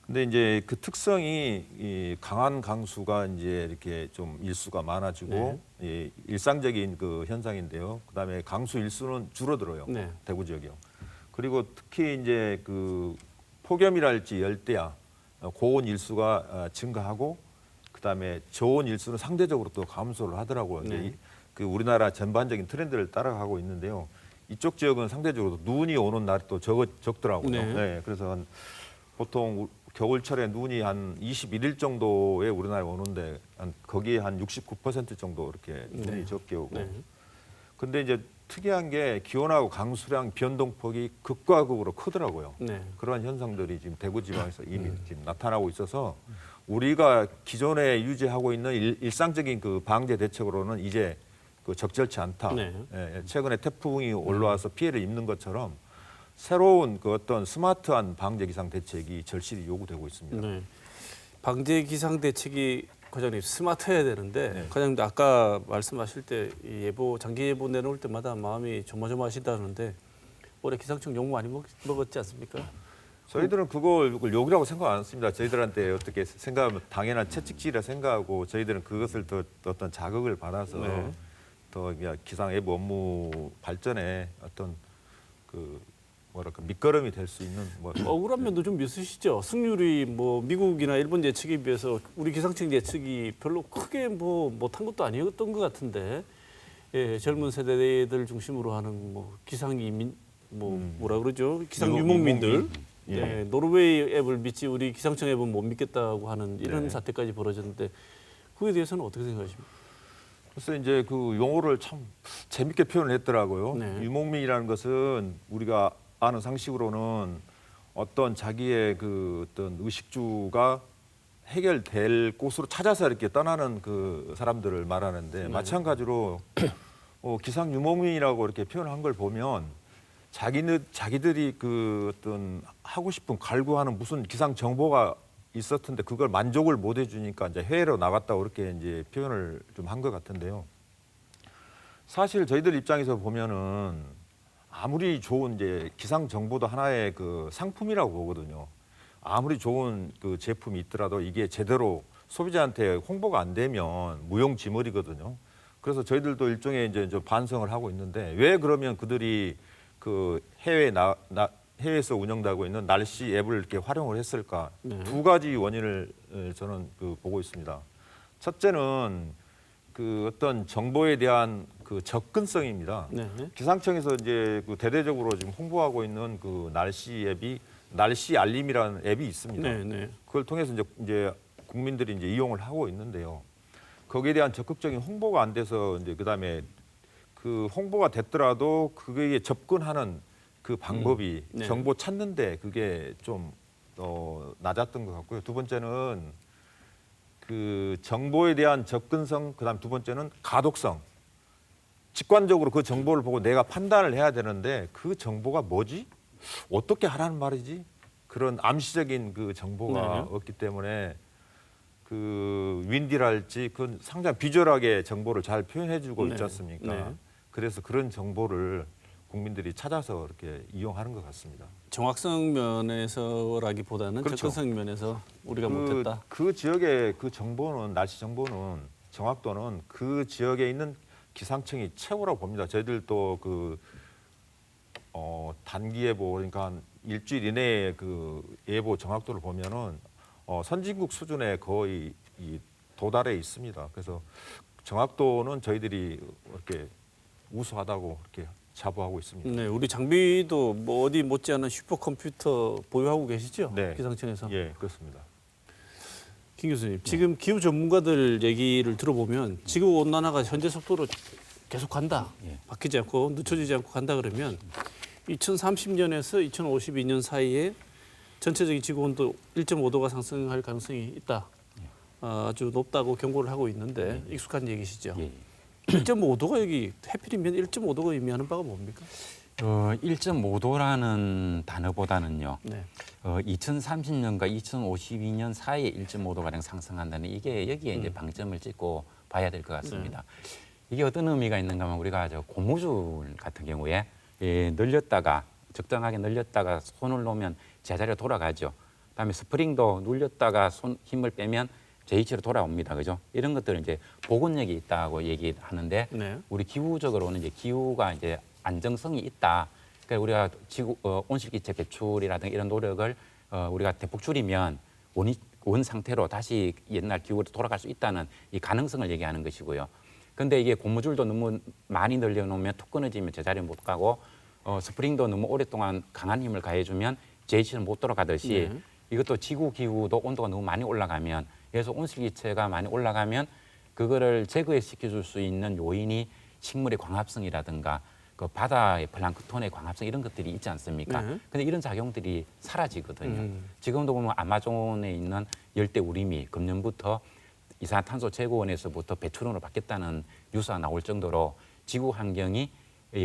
근데 이제 그 특성이 이 강한 강수가 이제 이렇게 좀 일수가 많아지고 일상적인 그 현상인데요. 그다음에 강수 일수는 줄어들어요. 네. 대구 지역이요. 그리고 특히 이제 그 폭염이랄지 열대야 고온 일수가 증가하고 그다음에 저온 일수는 상대적으로 또 감소를 하더라고요. 네. 그 우리나라 전반적인 트렌드를 따라가고 있는데요. 이쪽 지역은 상대적으로 눈이 오는 날이 또 적더라고요. 네. 그래서 보통 겨울철에 눈이 한 21일 정도에 우리나라에 오는데 거기에 한 69% 정도 이렇게 눈이 적게 오고. 근데 이제 특이한 게 기온하고 강수량 변동폭이 극과 극으로 크더라고요. 그런 현상들이 지금 대구 지방에서 이미 지금 나타나고 있어서 우리가 기존에 유지하고 있는 일상적인 그 방제 대책으로는 이제 그 적절치 않다. 최근에 태풍이 올라와서 피해를 입는 것처럼 새로운 그 어떤 스마트한 방제 기상 대책이 절실히 요구되고 있습니다. 네. 방제 기상 대책이 과장님 스마트해야 되는데 과장님도 아까 말씀하실 때 예보 장기 예보 내놓을 때마다 마음이 조마조마하시다는데 올해 기상청 욕 많이 먹었지 않습니까? 저희들은 그걸 욕이라고 생각 안 했습니다. 저희들한테 어떻게 생각하면 당연한 채찍질이라 생각하고 저희들은 그것을 더 어떤 자극을 받아서 더 기상 예보 업무 발전에 어떤 그 뭐랄까 밑거름이 될 수 있는 억울한 면도 좀 있으시죠. 승률이 뭐 미국이나 일본 예측에 비해서 우리 기상청 예측이 별로 크게 뭐 못한 것도 아니었던 것 같은데 젊은 세대들 중심으로 하는 뭐 기상 이민 뭐라 그러죠? 기상 유목민들 노르웨이 앱을 믿지 우리 기상청 앱은 못 믿겠다고 하는 이런 사태까지 벌어졌는데 그에 대해서는 어떻게 생각하십니까? 그래서 이제 그 용어를 참 재밌게 표현을 했더라고요. 유목민이라는 것은 우리가 아는 상식으로는 어떤 자기의 그 어떤 의식주가 해결될 곳으로 찾아서 이렇게 떠나는 그 사람들을 말하는데 마찬가지로 기상 유목민이라고 이렇게 표현한 걸 보면 자기들이 그 어떤 하고 싶은 갈구하는 무슨 기상 정보가 있었던데 그걸 만족을 못 해주니까 이제 해외로 나갔다 그렇게 이제 표현을 좀 한 것 같은데요. 사실 저희들 입장에서 보면은 아무리 좋은 이제 기상 정보도 하나의 그 상품이라고 보거든요. 아무리 좋은 그 제품이 있더라도 이게 제대로 소비자한테 홍보가 안 되면 무용지물이거든요. 그래서 저희들도 일종의 이제 좀 반성을 하고 있는데 왜 그러면 그들이 그 해외에서 운영되고 있는 날씨 앱을 이렇게 활용을 했을까? 두 가지 원인을 저는 그 보고 있습니다. 첫째는 그 어떤 정보에 대한 그 접근성입니다. 기상청에서 이제 그 대대적으로 지금 홍보하고 있는 그 날씨 앱이 날씨 알림이라는 앱이 있습니다. 네, 네. 그걸 통해서 이제 국민들이 이제 이용을 하고 있는데요. 거기에 대한 적극적인 홍보가 안 돼서 이제 그다음에 그 홍보가 됐더라도 그게 접근하는 그 방법이 네. 정보 찾는데 그게 좀 낮았던 것 같고요. 두 번째는 그 정보에 대한 접근성, 그다음 두 번째는 가독성. 직관적으로 그 정보를 보고 내가 판단을 해야 되는데 그 정보가 뭐지? 어떻게 하라는 말이지? 그런 암시적인 그 정보가 네. 없기 때문에 그 윈디랄지 그 상당히 비주얼하게 정보를 잘 표현해주고 네. 있지 않습니까? 네. 그래서 그런 정보를 국민들이 찾아서 이렇게 이용하는 것 같습니다. 정확성 면에서라기보다는 그렇죠. 접근성 면에서 우리가 못했다. 그 지역의 그 정보는 날씨 정보는 정확도는 그 지역에 있는 기상청이 최고라고 봅니다. 저희들도 그 단기 예보 그러니까 한 일주일 이내에 그 예보 정확도를 보면은 선진국 수준에 거의 도달해 있습니다. 그래서 정확도는 저희들이 이렇게 우수하다고 이렇게 자부하고 있습니다. 네, 우리 장비도 뭐 어디 못지않은 슈퍼컴퓨터 보유하고 계시죠? 네. 기상청에서. 예, 그렇습니다. 김 교수님, 지금 기후 전문가들 얘기를 들어보면 지구 온난화가 현재 속도로 계속 간다. 바뀌지 않고 늦춰지지 않고 간다 그러면 2030년에서 2052년 사이에 전체적인 지구 온도 1.5도가 상승할 가능성이 있다. 아주 높다고 경고를 하고 있는데 익숙한 얘기시죠. 1.5도가 여기 해필이면 1.5도가 의미하는 바가 뭡니까? 1.5도라는 단어보다는요. 네. 2030년과 2052년 사이에 1.5도 가량 상승한다는 이게 여기에 이제 방점을 찍고 봐야 될 것 같습니다. 이게 어떤 의미가 있는가 하면 우리가 고무줄 같은 경우에 늘렸다가 적당하게 늘렸다가 손을 놓으면 제자리로 돌아가죠. 그다음에 스프링도 눌렸다가 힘을 빼면 제 위치로 돌아옵니다. 그죠? 이런 것들은 이제 복원력이 있다고 얘기하는데 네. 우리 기후적으로는 이제 기후가 이제 안정성이 있다. 그러니까 우리가 지구 온실기체 배출이라든가 이런 노력을 우리가 대폭 줄이면 원 상태로 다시 옛날 기후로 돌아갈 수 있다는 이 가능성을 얘기하는 것이고요. 근데 이게 고무줄도 너무 많이 늘려놓으면 툭 끊어지면 제자리에 못 가고 스프링도 너무 오랫동안 강한 힘을 가해주면 제 위치는 못 돌아가듯이 이것도 지구 기후도 온도가 너무 많이 올라가면 그래서 온실기체가 많이 올라가면 그거를 제거시켜줄 수 있는 요인이 식물의 광합성이라든가 그 바다의 플랑크톤의 광합성 이런 것들이 있지 않습니까? 근데 이런 작용들이 사라지거든요. 지금도 보면 아마존에 있는 열대 우림이 금년부터 이산화탄소 재고원에서부터 배출원으로 바뀌었다는 뉴스가 나올 정도로 지구 환경이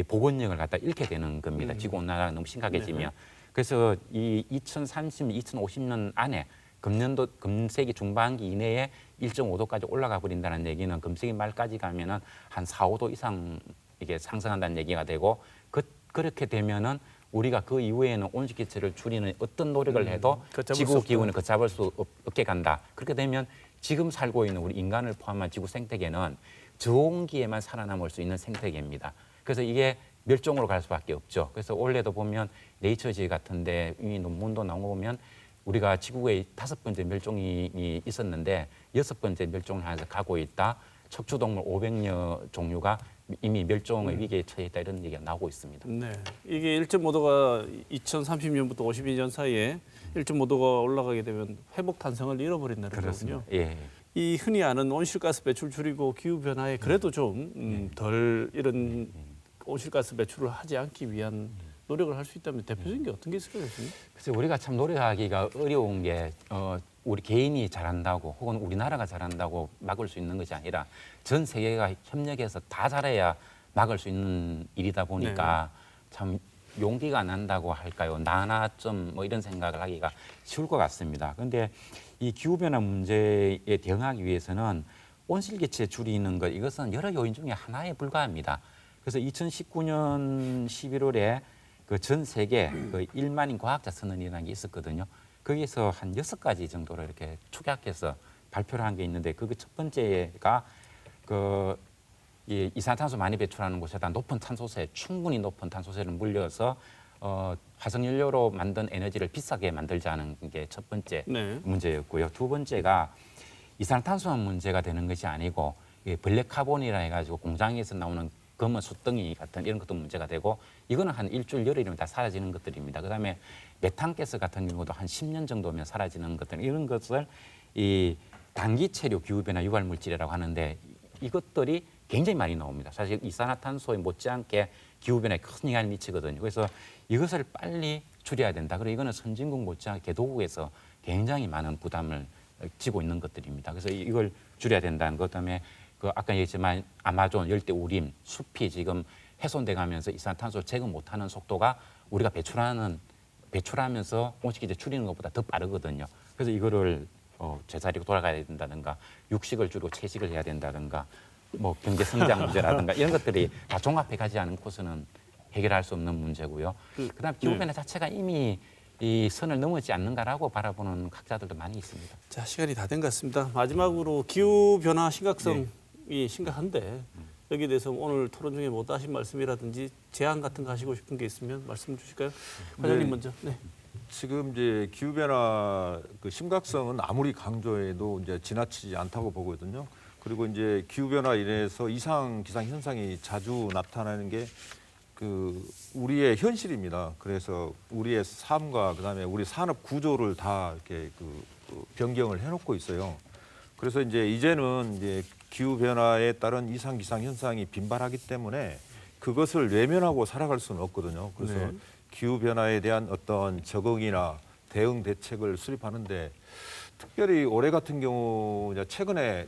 복원력을 갖다 잃게 되는 겁니다. 지구 온난화가 너무 심각해지면. 그래서 이 2030, 2050년 안에 금세기 중반기 이내에 1.5도까지 올라가 버린다는 얘기는 금세기 말까지 가면은 한 4, 5도 이상 이게 상승한다는 얘기가 되고 그렇게 되면은 우리가 그 이후에는 온실기체를 줄이는 어떤 노력을 해도 지구 기온을 걷잡을 수 없게 간다. 그렇게 되면 지금 살고 있는 우리 인간을 포함한 지구 생태계는 저온기에만 살아남을 수 있는 생태계입니다. 그래서 이게 멸종으로 갈 수밖에 없죠. 그래서 올해도 보면 네이처지 같은데 이 논문도 나온 거 보면 우리가 지구에 5번째 멸종이 있었는데 6번째 멸종을 하면서 가고 있다. 척추동물 500여 종류가 이미 멸종의 위기에 처해 있다 이런 얘기가 나오고 있습니다. 네, 이게 1.5도가 2030년부터 52년 사이에 1.5도가 올라가게 되면 회복 탄성을 잃어버린다는 거군요. 예. 이 흔히 아는 온실가스 배출 줄이고 기후 변화에 그래도 좀 덜 이런 온실가스 배출을 하지 않기 위한 노력을 할 수 있다면 대표적인 게 어떤 게 있을까요, 교수님? 그래서 우리가 참 노력하기가 어려운 게 우리 개인이 잘한다고 혹은 우리나라가 잘한다고 막을 수 있는 것이 아니라 전 세계가 협력해서 다 잘해야 막을 수 있는 일이다 보니까 참 용기가 난다고 할까요? 나나 좀 뭐 이런 생각을 하기가 쉬울 것 같습니다. 그런데 이 기후변화 문제에 대응하기 위해서는 온실기체 줄이는 것 이것은 여러 요인 중에 하나에 불과합니다. 그래서 2019년 11월에 그 전 세계 그 1만인 과학자 선언이라는 게 있었거든요. 거기서 한 6가지 정도로 이렇게 축약해서 발표를 한 게 있는데 그 첫 번째가 그 이산화탄소 많이 배출하는 곳에다 높은 탄소세, 충분히 높은 탄소세를 물려서 화석연료로 만든 에너지를 비싸게 만들자는 게 첫 번째 문제였고요. 두 번째가 이산화탄소만 문제가 되는 것이 아니고 블랙카본이라 해가지고 공장에서 나오는 검은 숫덩이 같은 이런 것도 문제가 되고 이거는 한 일주일 열흘이면 다 사라지는 것들입니다. 그다음에 메탄가스 같은 경우도 한 10년 정도면 사라지는 것들 이런 것을 이 단기 체류 기후 변화 유발 물질이라고 하는데 이것들이 굉장히 많이 나옵니다. 사실 이산화탄소에 못지않게 기후 변화에 큰 영향을 미치거든요. 그래서 이것을 빨리 줄여야 된다. 그리고 이거는 선진국 못지않게 개도국에서 굉장히 많은 부담을 지고 있는 것들입니다. 그래서 이걸 줄여야 된다는 것. 그다음에 그 아까 얘기했지만 아마존 열대 우림 숲이 지금 훼손돼 가면서 이산화탄소 제거 못하는 속도가 우리가 배출하면서 온실기제 줄이는 것보다 더 빠르거든요. 그래서 이거를 제자리로 돌아가야 된다든가 육식을 줄이고 채식을 해야 된다든가 뭐 경제 성장 문제라든가 이런 것들이 다 종합해 가지 않고서는 해결할 수 없는 문제고요. 그다음 기후 변화 자체가 이미 이 선을 넘어지 않는가라고 바라보는 학자들도 많이 있습니다. 자, 시간이 다 된 것 같습니다. 마지막으로 기후 변화 심각성이 심각한데 여기에 대해서 오늘 토론 중에 못 하신 말씀이라든지 제안 같은 거 하시고 싶은 게 있으면 말씀 주실까요? 과장님 먼저. 네. 지금 이제 기후 변화 그 심각성은 아무리 강조해도 이제 지나치지 않다고 보거든요. 그리고 이제 기후 변화 인해서 이상 기상 현상이 자주 나타나는 게 그 우리의 현실입니다. 그래서 우리의 삶과 그다음에 우리 산업 구조를 다 이렇게 그 변경을 해놓고 있어요. 그래서 이제는 이제 기후 변화에 따른 이상 기상 현상이 빈발하기 때문에 그것을 외면하고 살아갈 수는 없거든요. 그래서 기후 변화에 대한 어떤 적응이나 대응 대책을 수립하는데 특별히 올해 같은 경우 최근에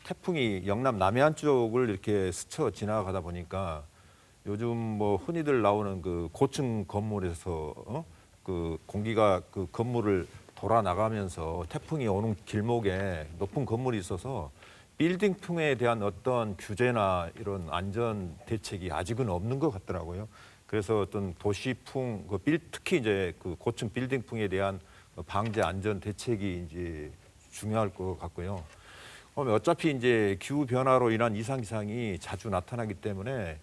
태풍이 영남 남해안 쪽을 이렇게 스쳐 지나가다 보니까 요즘 뭐 흔히들 나오는 그 고층 건물에서 그 공기가 그 건물을 돌아 나가면서 태풍이 오는 길목에 높은 건물이 있어서 빌딩풍에 대한 어떤 규제나 이런 안전 대책이 아직은 없는 것 같더라고요. 그래서 어떤 도시풍, 특히 이제 그 고층 빌딩풍에 대한 방제 안전 대책이 이제 중요할 것 같고요. 어차피 이제 기후 변화로 인한 이상 기상이 자주 나타나기 때문에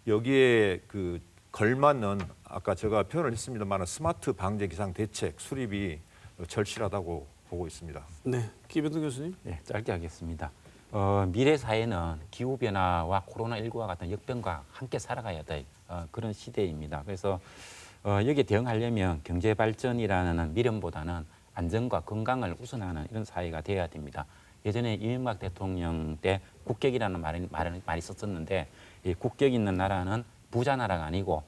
여기에 그 걸맞는 아까 제가 표현을 했습니다만 스마트 방제 기상 대책 수립이 절실하다고 보고 있습니다. 네, 김현동 교수님. 네, 짧게 하겠습니다. 미래 사회는 기후 변화와 코로나19와 같은 역병과 함께 살아가야 될 그런 시대입니다. 그래서 여기에 대응하려면 경제 발전이라는 미련보다는 안전과 건강을 우선하는 이런 사회가 되어야 됩니다. 예전에 이명박 대통령 때 국격이라는 말이 썼었는데 이 국격 있는 나라는 부자 나라가 아니고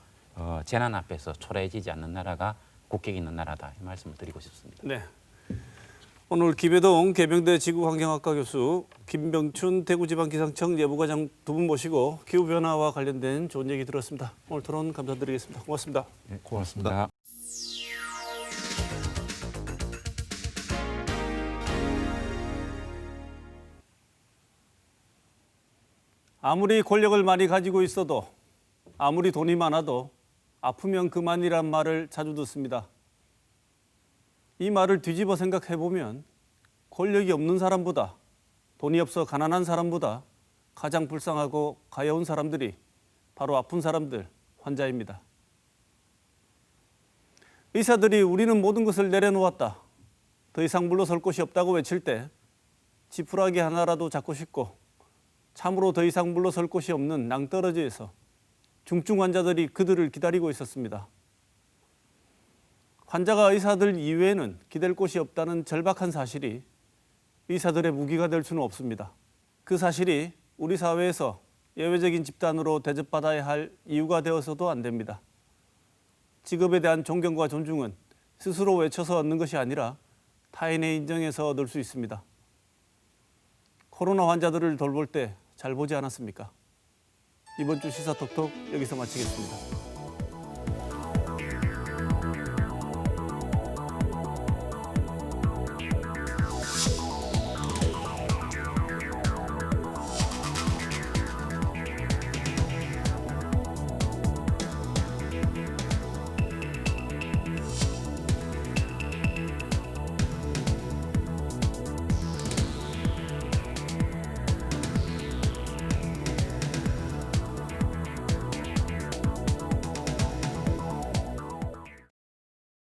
재난 앞에서 초라해지지 않는 나라가 국격 있는 나라다 이 말씀을 드리고 싶습니다. 네. 오늘 김해동 계명대 지구환경학과 교수, 김병춘 대구지방기상청 예보과장 두 분 모시고 기후변화와 관련된 좋은 얘기 들었습니다. 오늘 토론 감사드리겠습니다. 고맙습니다. 네, 고맙습니다. 아무리 권력을 많이 가지고 있어도 아무리 돈이 많아도 아프면 그만이란 말을 자주 듣습니다. 이 말을 뒤집어 생각해보면 권력이 없는 사람보다 돈이 없어 가난한 사람보다 가장 불쌍하고 가여운 사람들이 바로 아픈 사람들, 환자입니다. 의사들이 우리는 모든 것을 내려놓았다. 더 이상 물러설 곳이 없다고 외칠 때 지푸라기 하나라도 잡고 싶고 참으로 더 이상 물러설 곳이 없는 낭떠러지에서 중증 환자들이 그들을 기다리고 있었습니다. 환자가 의사들 이외에는 기댈 곳이 없다는 절박한 사실이 의사들의 무기가 될 수는 없습니다. 그 사실이 우리 사회에서 예외적인 집단으로 대접받아야 할 이유가 되어서도 안 됩니다. 직업에 대한 존경과 존중은 스스로 외쳐서 얻는 것이 아니라 타인의 인정에서 얻을 수 있습니다. 코로나 환자들을 돌볼 때 잘 보지 않았습니까? 이번 주 시사톡톡 여기서 마치겠습니다.